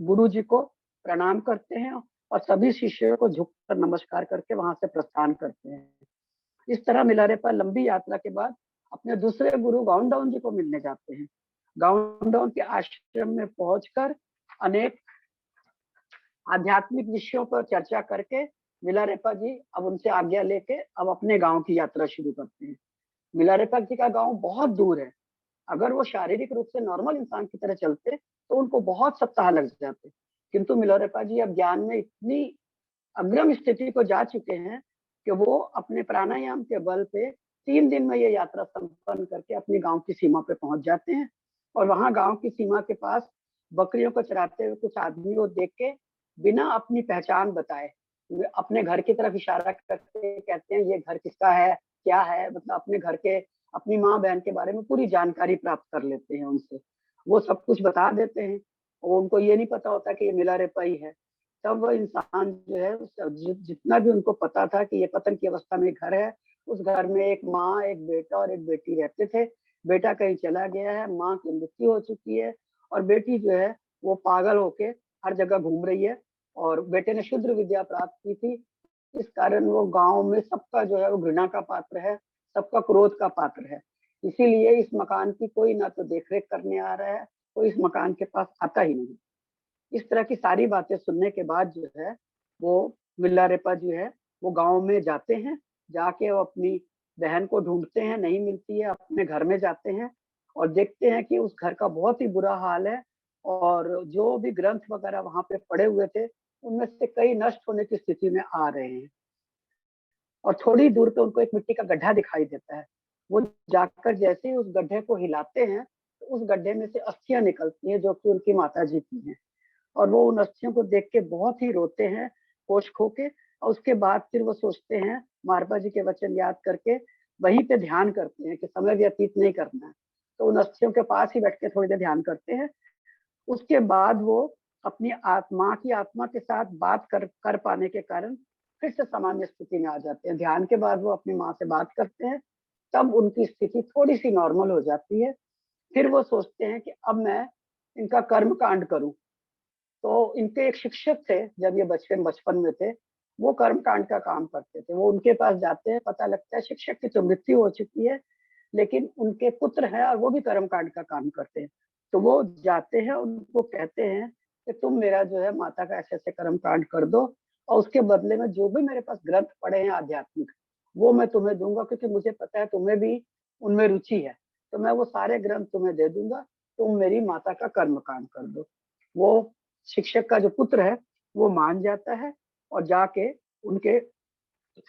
गुरु जी को प्रणाम करते हैं और सभी शिष्यों को झुककर नमस्कार करके वहां से प्रस्थान करते हैं। इस तरह मिलारेपा लंबी यात्रा के बाद अपने दूसरे गुरु गाउनडाउन जी को मिलने जाते हैं। गाउनडाउन के आश्रम में पहुंचकर अनेक आध्यात्मिक विषयों पर चर्चा करके मिलारेपा जी अब उनसे आज्ञा लेके अब अपने गांव की यात्रा शुरू करते हैं। मिलारेपा जी का गांव बहुत दूर है। अगर वो शारीरिक रूप से नॉर्मल इंसान की तरह चलते तो उनको बहुत सप्ताह लग जाते, किंतु मिलारेपा जी अब ज्ञान में इतनी अग्रम स्थिति को जा चुके हैं कि वो अपने प्राणायाम के बल पे 3 दिन में ये यात्रा संपन्न करके अपने गांव की सीमा पे पहुंच जाते हैं। और वहां गांव की सीमा के पास बकरियों को चराते हुए कुछ आदमी को देख के बिना अपनी पहचान बताए वे अपने घर की तरफ इशारा करके कहते हैं ये घर किसका है, क्या है, मतलब अपने घर के अपनी माँ बहन के बारे में पूरी जानकारी प्राप्त कर लेते हैं उनसे। वो सब कुछ बता देते हैं और उनको ये नहीं पता होता कि ये मिलारेपा ही है। तब वो इंसान जो है जितना भी उनको पता था कि ये पतन की अवस्था में घर है, उस घर में एक माँ, एक बेटा और एक बेटी रहते थे। बेटा कहीं चला गया है, माँ की मृत्यु हो चुकी है और बेटी जो है वो पागल होके हर जगह घूम रही है। और बेटे ने शुद्र विद्या प्राप्त की थी, इस कारण वो गांव में सबका जो है वो घृणा का पात्र है, सबका क्रोध का पात्र है। इसीलिए इस मकान की कोई ना तो देखरेख करने आ रहा है, कोई इस मकान के पास आता ही नहीं। इस तरह की सारी बातें सुनने के बाद जो है वो मिलारेपा जो है वो गांव में जाते हैं। जाके वो अपनी बहन को ढूंढते हैं, नहीं मिलती है, अपने घर में जाते हैं और देखते हैं कि उस घर का बहुत ही बुरा हाल है और जो भी ग्रंथ वगैरह वहां पे पड़े हुए थे उनमें से कई नष्ट होने की स्थिति में आ रहे हैं। और थोड़ी दूर पे उनको एक मिट्टी का गड्ढा दिखाई देता है। वो जाकर जैसे ही उस गड्ढे को हिलाते हैं तो उस गड्ढे में से अस्थियां निकलती हैं जो कि उनकी माता जी की हैं। और वो उन अस्थियों को देख के बहुत ही रोते हैं, होश खो के। और उसके बाद फिर वो सोचते हैं, मारपा जी के वचन याद करके वहीं पे ध्यान करते हैं कि समय व्यतीत नहीं करना है। तो उन अस्थियों के पास ही बैठ के थोड़ी देर ध्यान करते हैं। उसके बाद वो अपनी आत्मा की आत्मा के साथ बात कर पाने के कारण फिर से सामान्य स्थिति में आ जाते हैं। ध्यान के बाद वो अपनी माँ से बात करते हैं, तब उनकी स्थिति थोड़ी सी नॉर्मल हो जाती है। फिर वो सोचते हैं कि अब मैं इनका कर्म कांड करूं। तो इनके एक शिक्षक थे, जब ये बचपन में थे, वो कर्मकांड का काम करते थे। वो उनके पास जाते हैं, पता लगता है शिक्षक की तो मृत्यु हो चुकी है, लेकिन उनके पुत्र हैं और वो भी कर्मकांड का काम करते हैं। तो वो जाते हैं, उनको कहते हैं कि तुम मेरा जो है माता का ऐसे-ऐसे कर्मकांड कर दो और उसके बदले में जो भी मेरे पास ग्रंथ पड़े हैं आध्यात्मिक, वो मैं तुम्हें दूँगा, क्योंकि मुझे पता है तुम्हें भी उनमें रुचि है। तो मैं वो सारे ग्रंथ तुम्हें दे दूँगा, तुम मेरी माता का कर्मकांड कर दो। वो शिक्षक का जो पुत्र है वो मान जाता है और जाके उनके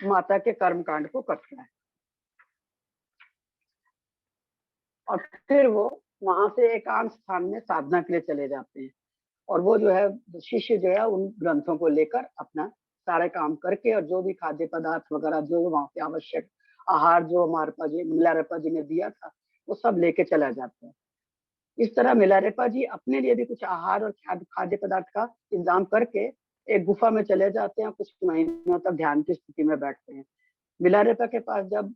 माता के कर्मकांड को करता है। और फिर वो वहां से एकांत स्थान में साधना के लिए चले जाते हैं। और वो जो है शिष्य जो है उन ग्रंथों को लेकर अपना सारे काम करके और जो भी खाद्य पदार्थ वगैरह जो वहां पे आवश्यक आहार जो मारपा जी मिलारेपा जी ने दिया था वो सब लेके चला जाता है। इस तरह मिलारेपा जी अपने लिए भी कुछ आहार और खाद्य पदार्थ का इंतजाम करके एक गुफा में चले जाते हैं, कुछ महीनों तक ध्यान की स्थिति में बैठते हैं। मिलारेपा के पास जब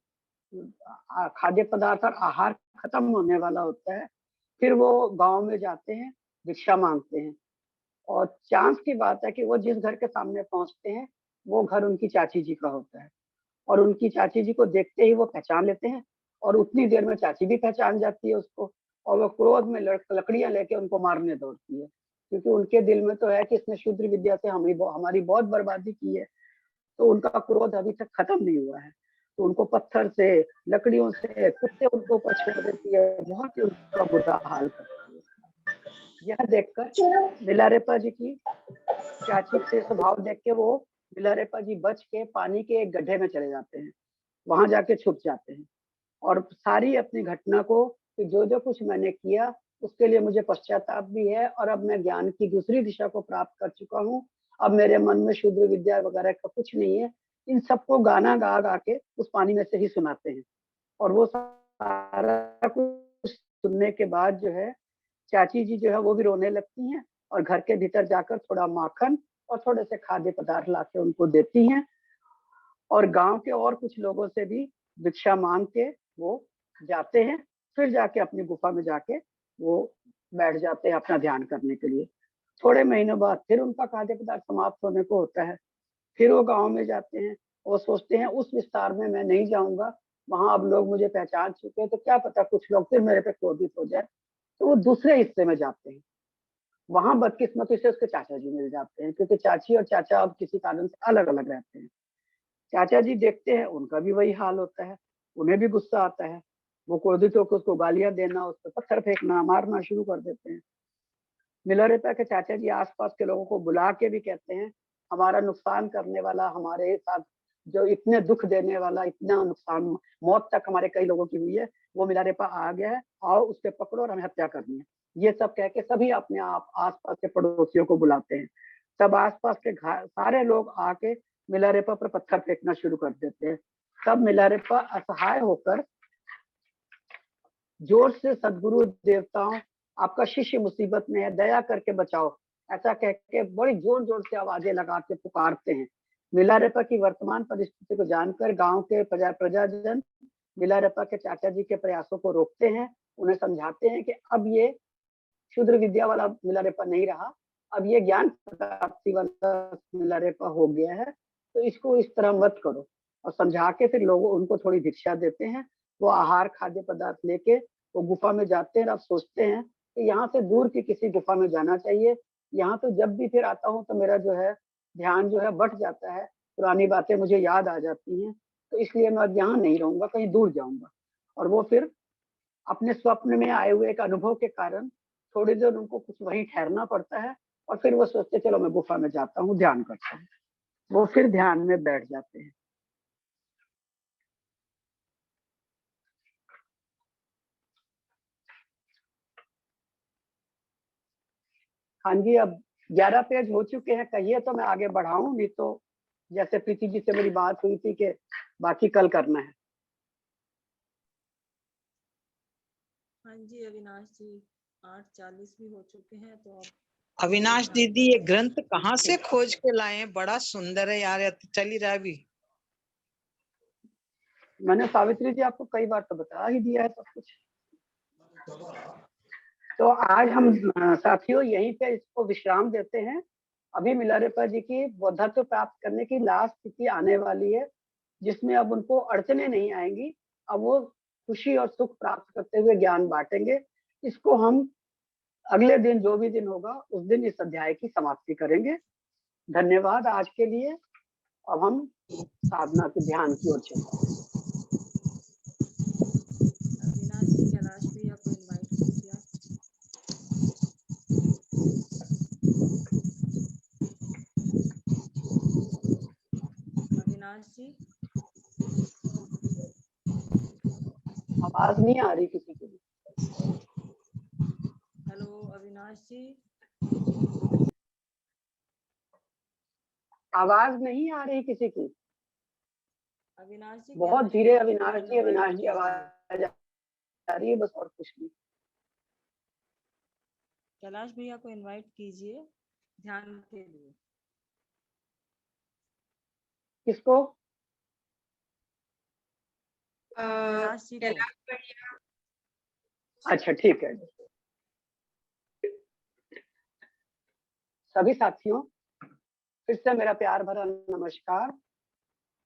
खाद्य पदार्थ और आहार खत्म होने वाला होता है, फिर वो गांव में जाते हैं, भिक्षा मांगते हैं। और चांस की बात है कि वो जिस घर के सामने पहुंचते हैं वो घर उनकी चाची जी का होता है। और उनकी चाची जी को देखते ही वो पहचान लेते हैं और उतनी देर में चाची भी पहचान जाती है उसको। और वो क्रोध में लकड़ियां लेके उनको मारने दौड़ती है, क्योंकि उनके दिल में तो है कि इसने शूद्र विद्या से हमारी बहुत बर्बादी की है। तो उनका क्रोध अभी तक खत्म नहीं हुआ है। तो उनको पत्थर से, लकड़ियों से, कुत्ते उनको ऊपर छोड़ देती है, बहुत ही उनका बुरा हाल करती है। यह देखकर मिलारेपा जी की चाची से स्वभाव देख के वो मिलारेपा जी बच के पानी के एक गड्ढे में चले जाते हैं, वहां जाके छुप जाते हैं। और सारी अपनी घटना को कि जो जो कुछ मैंने किया उसके लिए मुझे पश्चाताप भी है और अब मैं ज्ञान की दूसरी दिशा को प्राप्त कर चुका हूँ। अब मेरे मन में शूद्र विद्या वगैरह का कुछ नहीं है। इन सबको गाना गा गा के उस पानी में से ही सुनाते हैं। और वो सारा कुछ सुनने के बाद जो है चाची जी जो है वो भी रोने लगती हैं और घर के भीतर जाकर थोड़ा माखन और थोड़े से खाद्य पदार्थ लाके उनको देती हैं। और गांव के और कुछ लोगों से भी भिक्षा मांग के वो जाते हैं। फिर जाके अपनी गुफा में जाके वो बैठ जाते हैं अपना ध्यान करने के लिए। थोड़े महीनों बाद फिर उनका खाद्य पदार्थ समाप्त होने को होता है। फिर वो गाँव में जाते हैं और सोचते हैं उस विस्तार में मैं नहीं जाऊँगा, वहाँ अब लोग मुझे पहचान चुके हैं, तो क्या पता कुछ लोग फिर मेरे पे क्रोधित हो जाए। तो वो दूसरे हिस्से में जाते हैं। वहाँ बदकिस्मती से उसके चाचा जी मिल जाते हैं, क्योंकि चाची और चाचा अब किसी कारण से अलग-अलग रहते हैं। चाचा जी देखते हैं उनका भी वही हाल होता है, उन्हें भी गुस्सा आता है। वो क्रोधित होकर उसको गालियाँ देना, उस पे पत्थर फेंकना, मारना शुरू कर देते हैं। मिलारेपा के चाचा जी आस-पास के लोगों को बुला के भी कहते हैं, हमारा नुकसान करने वाला, हमारे साथ जो इतने दुःख देने वाला, इतना नुकसान, मौत तक हमारे कई लोगों की हुई है, वो मिलारेपा आ गया है, आओ उसे पकड़ो और हमें हत्या करनी है। ये सब कह के सभी अपने आप आस-पास के पड़ोसियों को बुलाते हैं। तब आस-पास के सारे लोग आके मिलारेपा पर पत्थर फेंकना शुरू कर देते हैं। तब मिलारेपा असहाय होकर जोर से सद्गुरु देवताओं, आपका शिष्य मुसीबत में है, दया करके बचाओ, ऐसा कह के बड़ी जोर-जोर से आवाजें लगा के पुकारते हैं। मिलारेपा की वर्तमान परिस्थिति को जानकर गाँव के प्रजाजन मिलारेपा के चाचा जी के प्रयासों को रोकते हैं, उन्हें समझाते हैं कि अब ये क्षुद्र विद्या वाला मिलारेपा नहीं रहा, अब ये ज्ञान प्राप्ति वाला मिलारेपा हो गया है, तो इसको इस तरह मत करो। और समझा के फिर लोगों उनको थोड़ी भिक्षा देते हैं। वो आहार, खाद्य पदार्थ लेके वो गुफा में जाते हैं और अब सोचते हैं कि यहाँ से दूर की किसी गुफा में जाना चाहिए। यहाँ तो जब भी फिर आता हूँ तो मेरा जो है ध्यान जो है बँट जाता है, पुरानी बातें मुझे याद आ जाती हैं, तो इसलिए मैं अब यहाँ नहीं रहूँगा, कहीं दूर जाऊँगा। और वो फिर अपने स्वप्न में आए हुए एक अनुभव के कारण थोड़ी देर उनको कुछ वहीं ठहरना पड़ता है और फिर वो सोचते चलो मैं गुफा में जाता हूँ, ध्यान करता हूँ। वो फिर ध्यान में बैठ जाते हैं। हाँ जी, अब 11 पेज हो चुके हैं, कहिए तो मैं आगे बढ़ाऊँ, नहीं तो जैसे प्रीति जी से मेरी बात हुई थी कि बाकी कल करना है। हाँ जी अविनाश जी, 8:40 भी हो चुके हैं, तो अब अविनाश दीदी ये ग्रंथ कहाँ से खोज के लाए हैं? बड़ा सुंदर है यार, ये तो चल ही रहा है अभी। मैंने सावित्री जी आपको कई बार तो बता ही दिया है सब कुछ। तो आज हम साथियों यहीं पे इसको विश्राम देते हैं। अभी मिलारेपा जी की बौद्धत्व प्राप्त करने की लास्ट तिथि आने वाली है, जिसमें अब उनको अड़चने नहीं आएंगी। अब वो खुशी और सुख प्राप्त करते हुए ज्ञान बांटेंगे। इसको हम अगले दिन जो भी दिन होगा उस दिन इस अध्याय की समाप्ति करेंगे। धन्यवाद आज के लिए। अब हम साधना के ध्यान की ओर चलते हैं। अविनाश जी कैलाश भैया को इनवाइट कीजिए आप। अविनाश जी, आवाज नहीं आ रही किसी की। हेलो अविनाश जी, आवाज नहीं आ रही किसी की। अविनाश जी बहुत कैलाश धीरे भैया को अविनाश जी इनवाइट कीजिए। आवाज आ रही है, बस और कुछ नहीं। कैलाश भैया को इनवाइट कीजिए ध्यान के लिए। किसको? कैलाश जी को। अच्छा ठीक है। सभी साथियों फिर से मेरा प्यार भरा नमस्कार।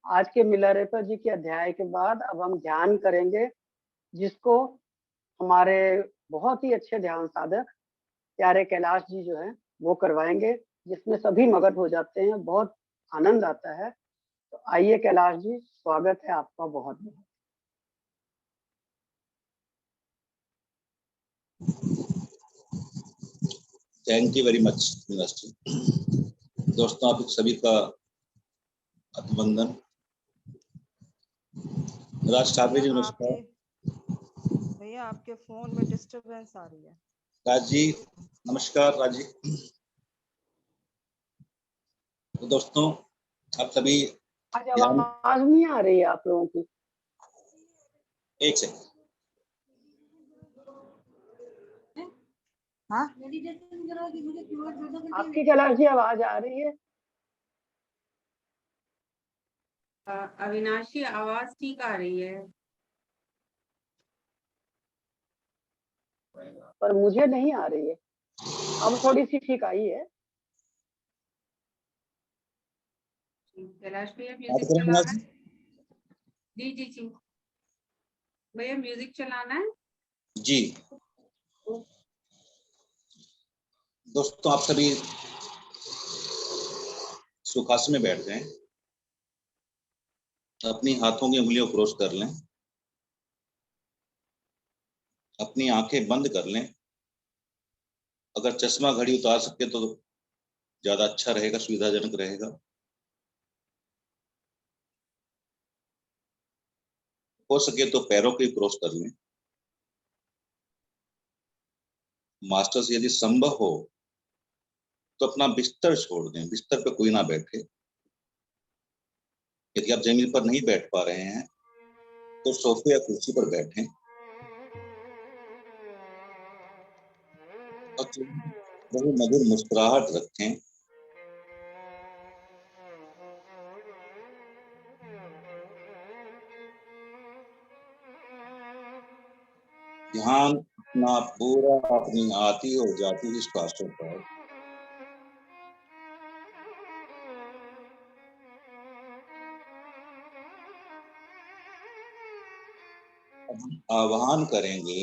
आज के मिलारेपा जी के अध्याय के बाद अब हम ध्यान करेंगे, जिसको हमारे बहुत ही अच्छे ध्यान साधक प्यारे कैलाश जी जो है वो करवाएंगे, जिसमें सभी मगन हो जाते हैं, बहुत आनंद आता है। तो आइए कैलाश जी, स्वागत है आपका बहुत बहुत। थैंक यू वेरी मच दोस्तों, आप सभी का अभिनंदन। राज ठाकरे जी नमस्कार। भैया आपके फोन में डिस्टरबेंस आ रही है। राज जी नमस्कार। राज जी, तो दोस्तों आप सभी आवाज नहीं आ रही है आप लोगों की। एक सेकंड। हाँ, आपकी कैलाश जी आवाज आ रही है? अविनाशी आवाज ठीक आ रही है। पर मुझे नहीं आ रही है। अब थोड़ी सी ठीक आई है। कैलाश भैया बात म्यूजिक करें मीना चलाना जी? है। जी जी जी भैया म्यूजिक चलाना है। जी दोस्तों, आप सभी सुखासन में बैठ जाएं, अपनी हाथों की उंगलियों क्रॉस कर लें, अपनी आंखें बंद कर लें। अगर चश्मा घड़ी उतार सके तो ज्यादा अच्छा रहेगा, सुविधाजनक रहेगा। हो सके तो पैरों को क्रॉस कर लें। मास्टर्स यदि संभव हो तो अपना बिस्तर छोड़ दें, बिस्तर पे कोई ना बैठे। यदि आप जमीन पर नहीं बैठ पा रहे हैं तो सोफे या कुर्सी पर बैठें और वही मधुर मुस्कुराहट रखें। ध्यान अपना पूरा अपनी आती और जाती हुई श्वासों पर। अब हम आह्वान करेंगे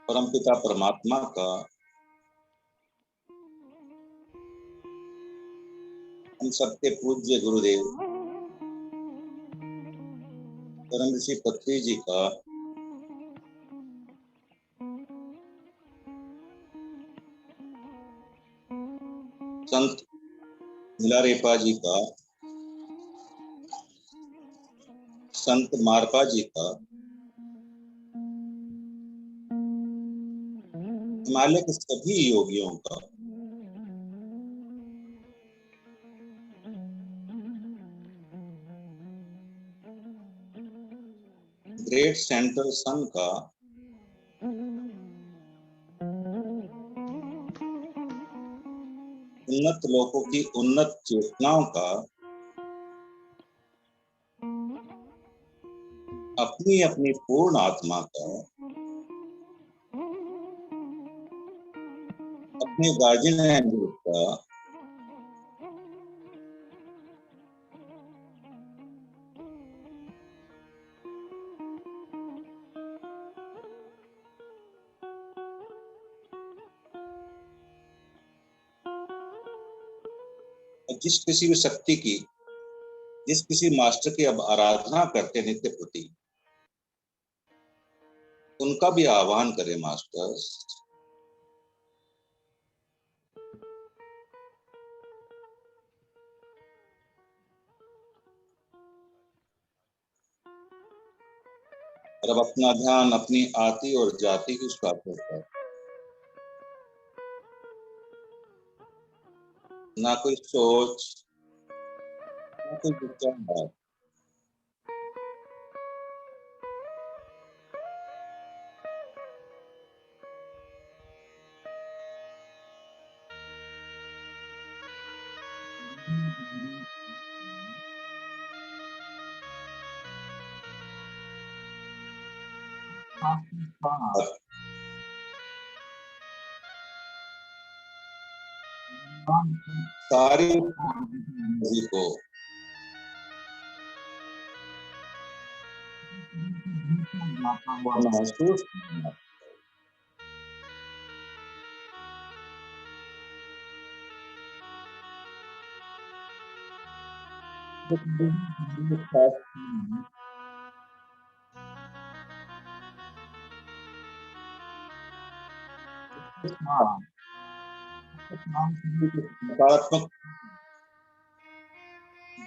परमपिता परमात्मा का, हम सबके पूज्य गुरुदेव परम ऋषि पत्री जी का, संत मिलारेपा जी का, संत मारपा जी का, हिमालय के सभी योगियों का, ग्रेट सेंट्रल सन का, उन्नत लोगों की उन्नत चेतनाओं का, अपनी अपनी पूर्ण आत्मा का, अपने गार्जियन एंजल का, जिस किसी भी शक्ति की, जिस किसी मास्टर की अब आराधना करते नित्य प्रति, उनका भी आह्वान करें मास्टर्स। और अब अपना ध्यान अपनी आती और जाती की श्वासों पर। ना कोई सोच, ना कोई विचार, सारी एनर्जी को महसूस करना। नकारात्मक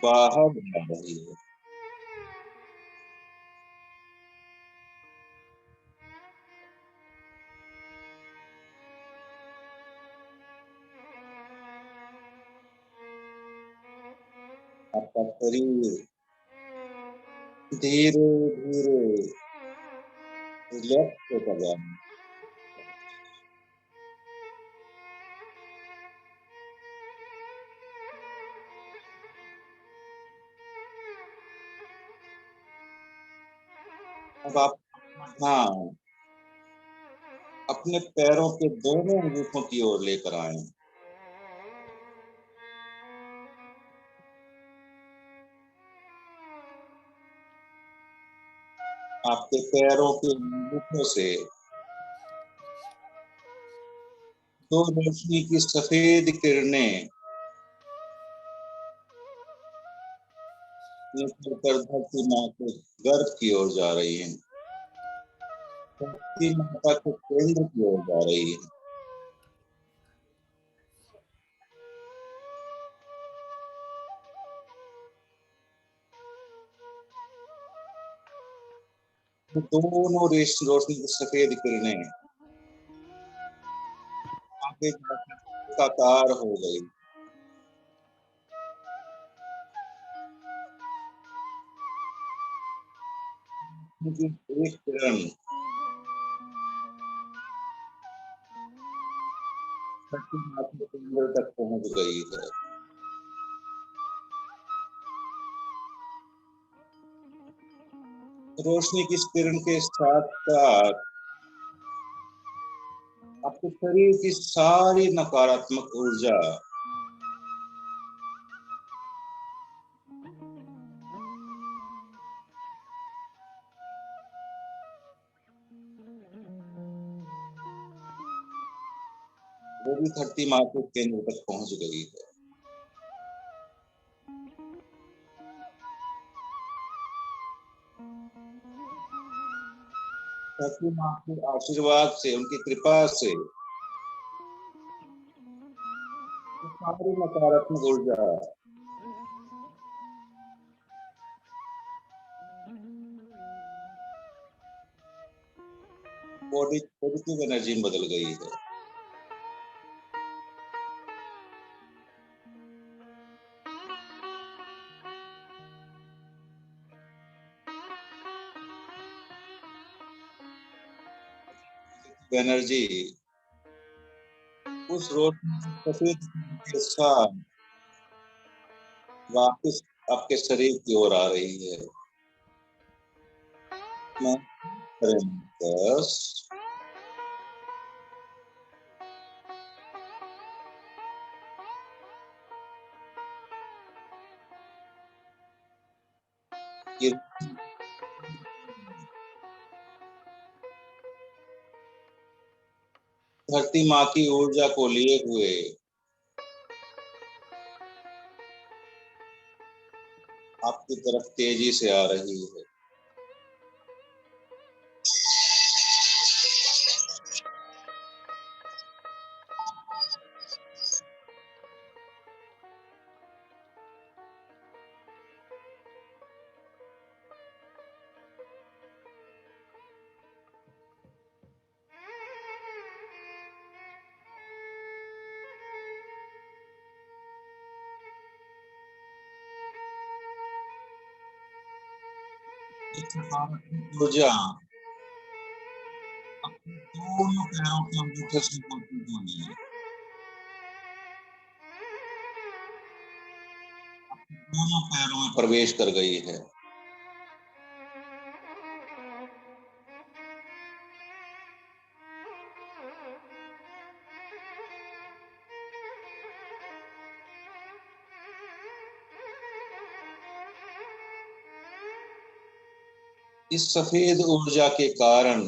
बाहर आ रही है। आपका शरीर धीरे धीरे रिलैक्स होता जा रहा है। अब आप ध्यान अपने पैरों के दोनों अंगूठों की ओर लेकर आए। आपके पैरों के अंगूठों से दो रोशनी की सफेद किरणें निकलकर धरती माँ के गर्भ की ओर जा रही हैं, धरती माता के केंद्र की ओर जा रही है। दोनों रोशनी की सफेद किरणें आगे साकार हो गई। एक किरण धरती माता के केंद्र तक पहुंच गई है। रोशनी की इस किरण के साथ साथ आपके शरीर की सारी नकारात्मक ऊर्जा वो भी धरती माँ के केंद्र तक पहुंच गई है। धरती माँ के आशीर्वाद से, उनकी कृपा से सारी नकारात्मक ऊर्जा पॉजिटिव एनर्जी में बदल गई है। एनर्जी उस रोशनी के साथ वापस आपके शरीर की ओर आ रही है। बस ये धरती माँ की ऊर्जा को लिए हुए आपकी तरफ तेजी से आ रही है। ऊर्जा दोनों पैरों के अंगूठे से दोनों पैरों में प्रवेश कर गई है। इस सफेद ऊर्जा के कारण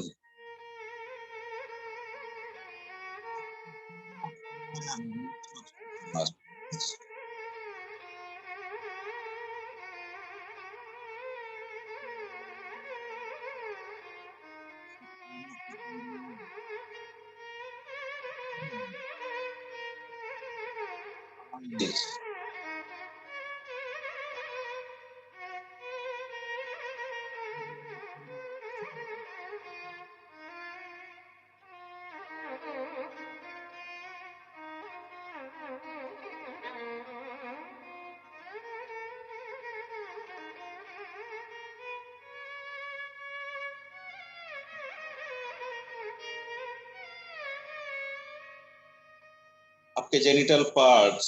आपके जेनिटल पार्ट्स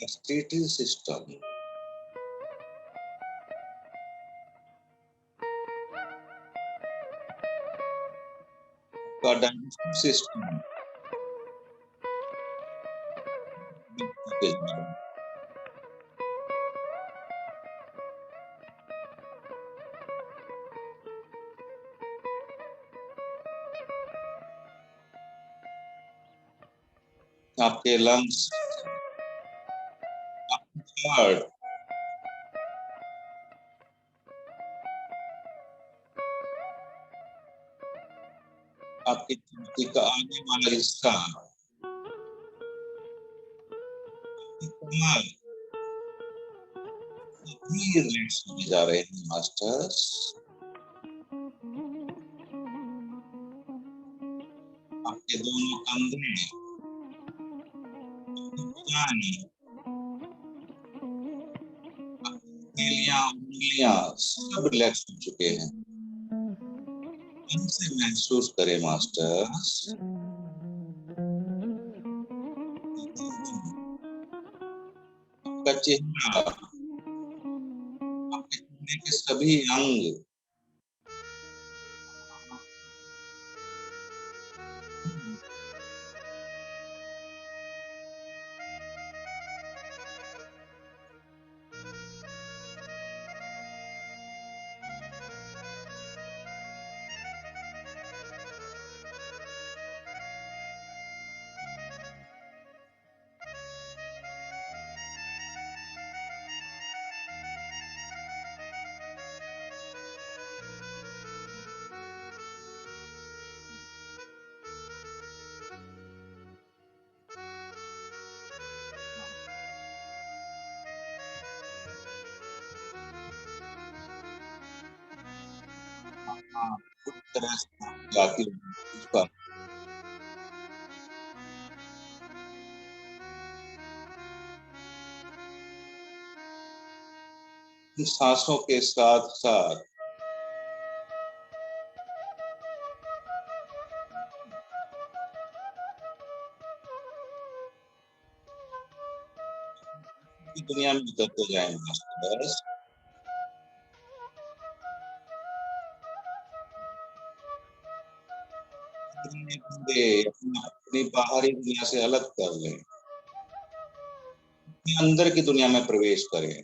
excretory system, आपका digestive system, आपके lungs, आपकी heart, आपकी छाती का आने वाला हिस्सा, कमर, सभी रिलैक्स होने जा रहे हैं मास्टर्स। आपके दोनों कंधे, उंगलियां सब रिलैक्स हो चुके हैं। इनसे महसूस करें मास्टर्स, आपका चेहरा, आपके चेहरे के सभी अंग पूरी तरह से जाती है। सांसों के साथ साथ दुनिया में उतरते जाएं मास्टर्स। अपनी बाहरी दुनिया से अलग कर लें, अंदर की दुनिया में प्रवेश करें।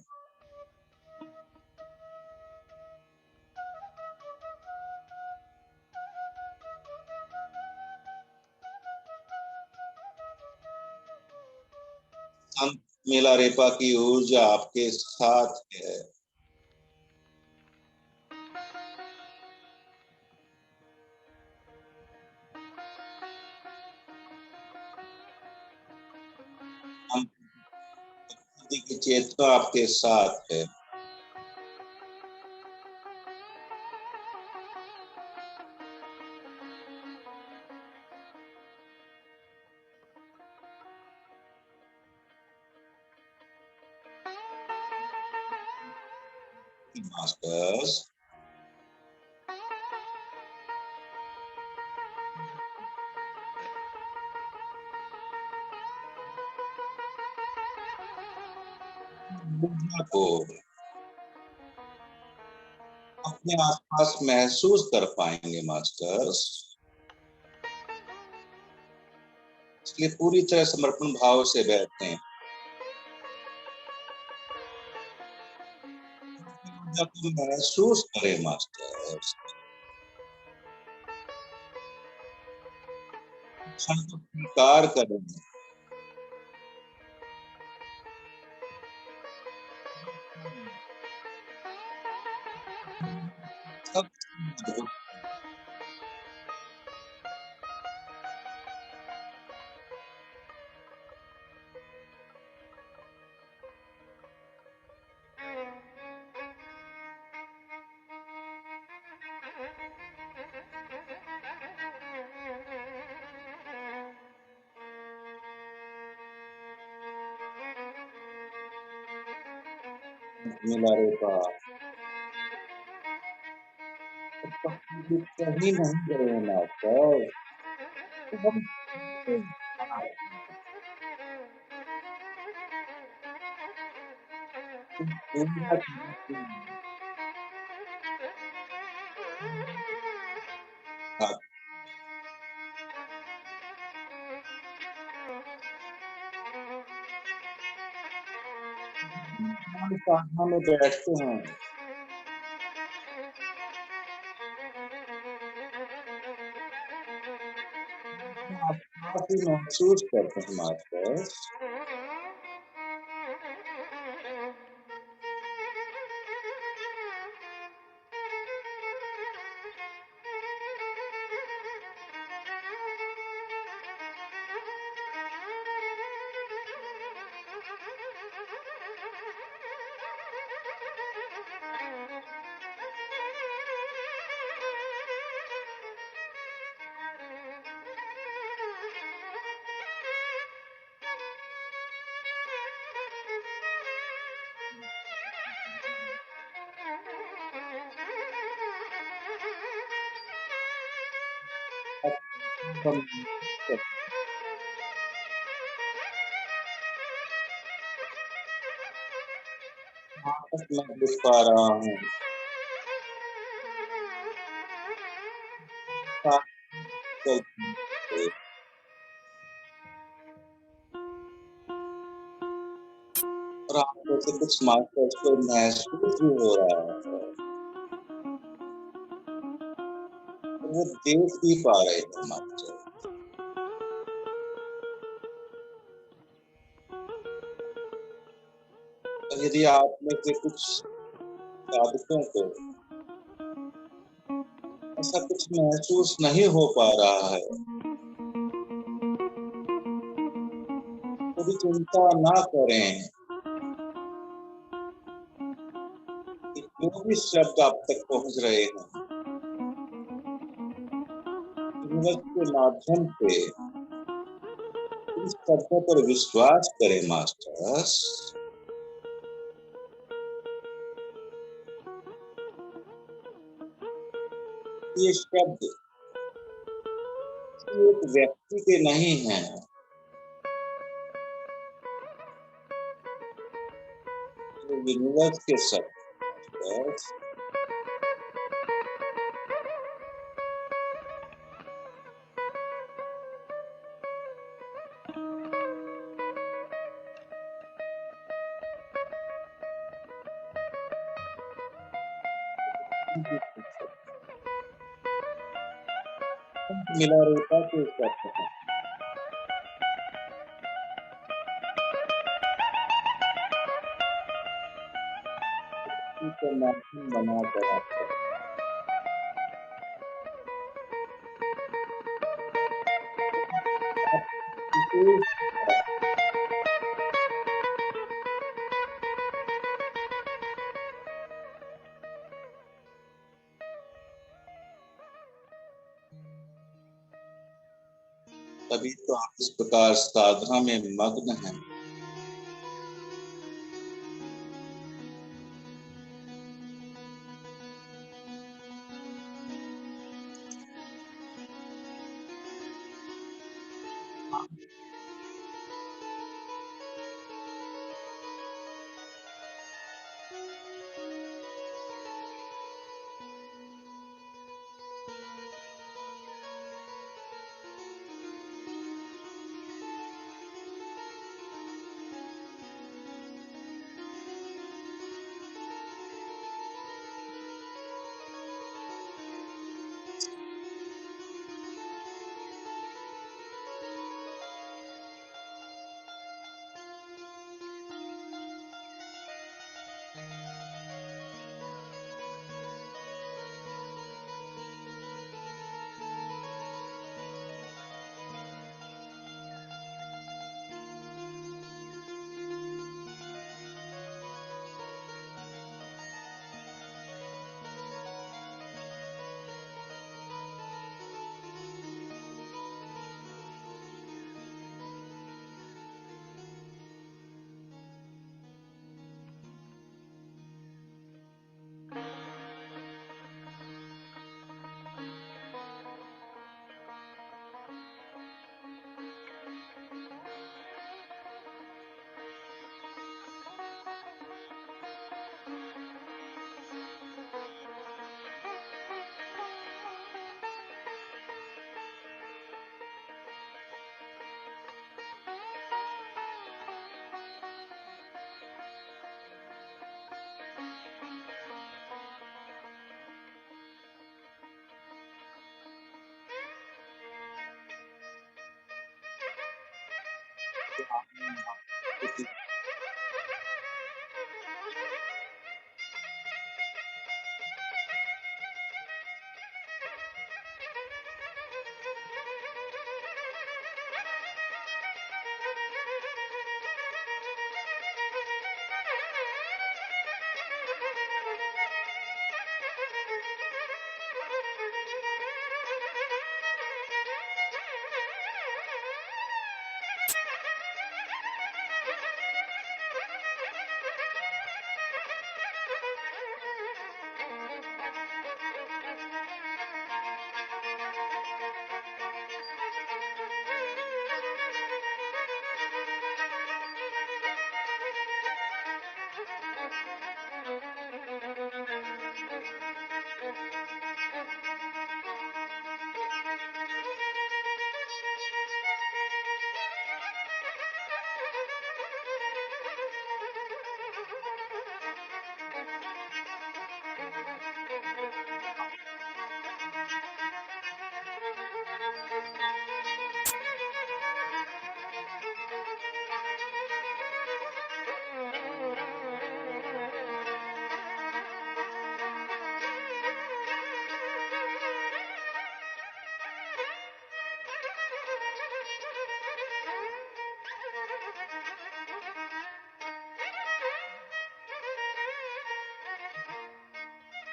संत मिलारेपा की ऊर्जा आपके साथ है। की चेतना आपके साथ है। मास्टर्स, को अपने आसपास महसूस कर पाएंगे मास्टर्स। इसलिए पूरी तरह समर्पण भाव से बैठें। जब महसूस करें मास्टर्स, क्षण को स्वीकार करें। सब मिलारेपा कहीं नहीं गए मास्टर। तो हम हाँ, साधना में बैठते हैं, आप ही महसूस करते हैं मास्टर। आपस में देख पा रहा हूँ, और आपको से कुछ मास्टर को महसूस भी हो रहा है, वो देख भी पा रहे हैं मास्टर। और यदि आप में से कुछ साधकों को ऐसा कुछ महसूस नहीं हो पा रहा है, तो भी चिंता ना करें कि जो भी शब्द आप तक पहुंच रहे हैं, यूनिवर्स के माध्यम से इन शब्दों पर विश्वास करें मास्टर्स। ये शब्द एक व्यक्ति के नहीं हैं, ये यूनिवर्स के शब्द मास्टर्स। मिला रहता के शब्द हैं, माध्यम बनाकर आपको तभी तो आप इस प्रकार साधना में मग्न हैं।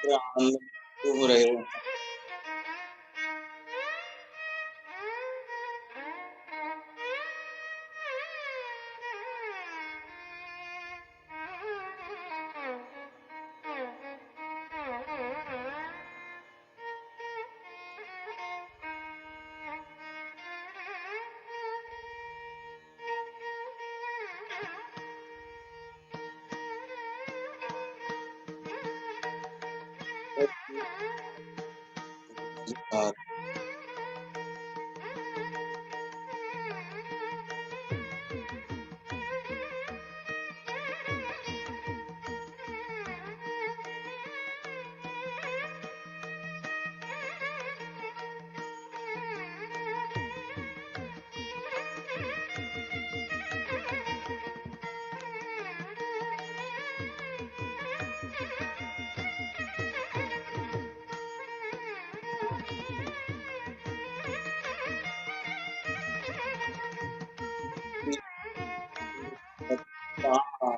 पूरा आनंद में घूम रहे हो। मजेदार। हाँ,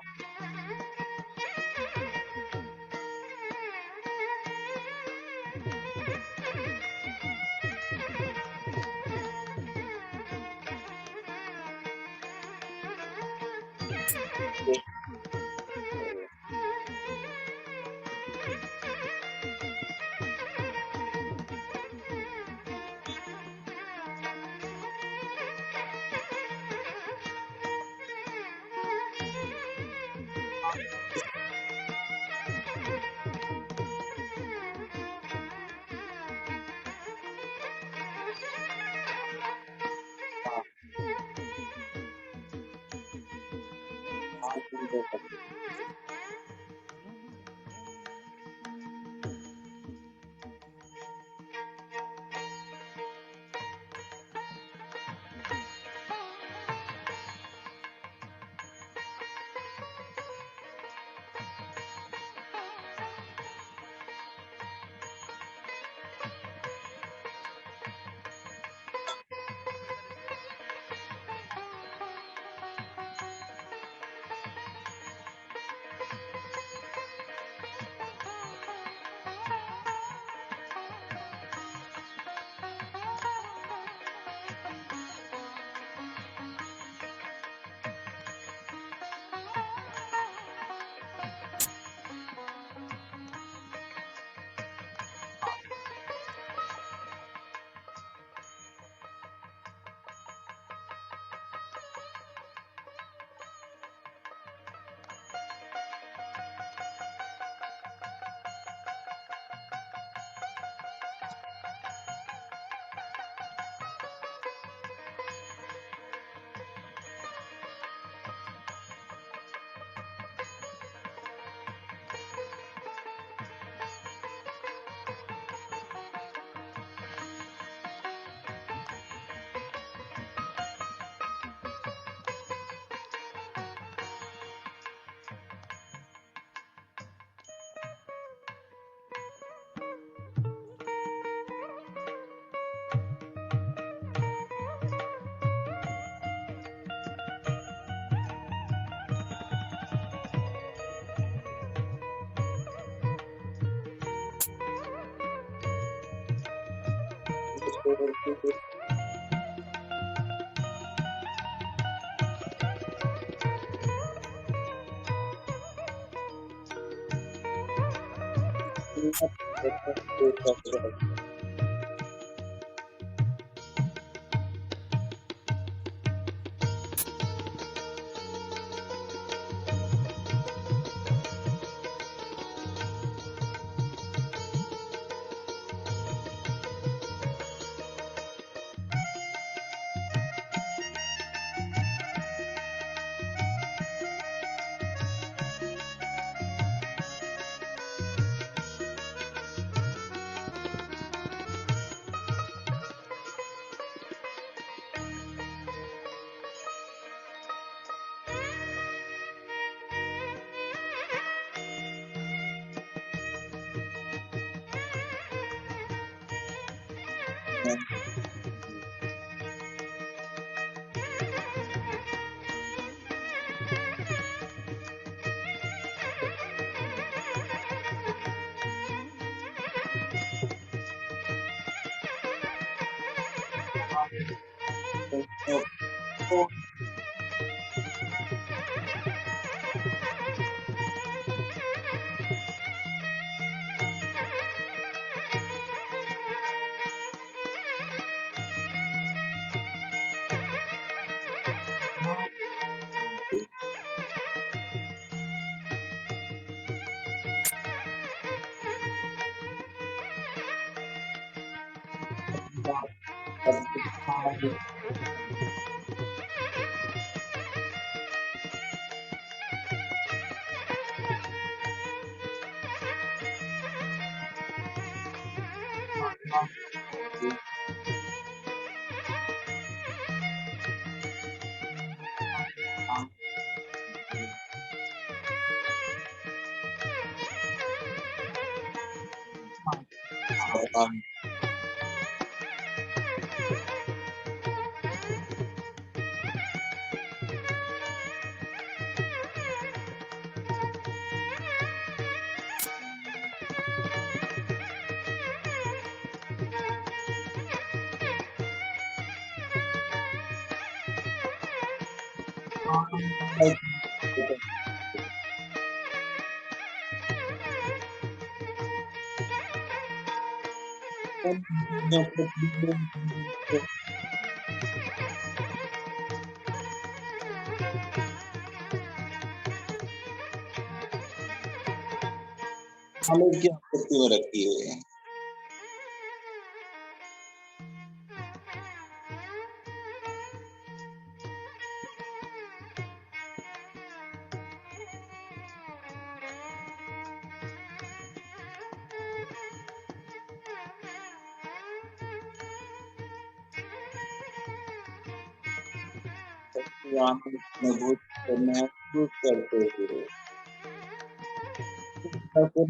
की आकृति में रखी हुई है।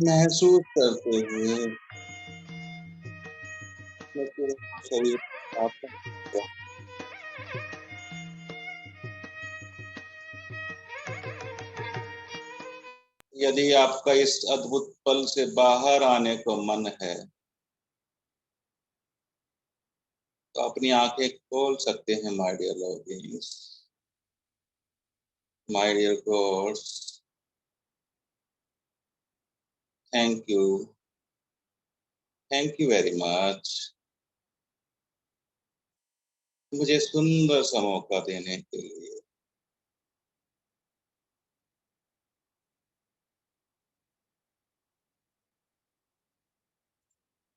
महसूस करते हुए शरीर यदि आपका इस अद्भुत पल से बाहर आने को मन है तो अपनी आंखें खोल सकते हैं my dear loves, my dear gods. Thank you very much मुझे सुंदर सा मौका देने के लिए।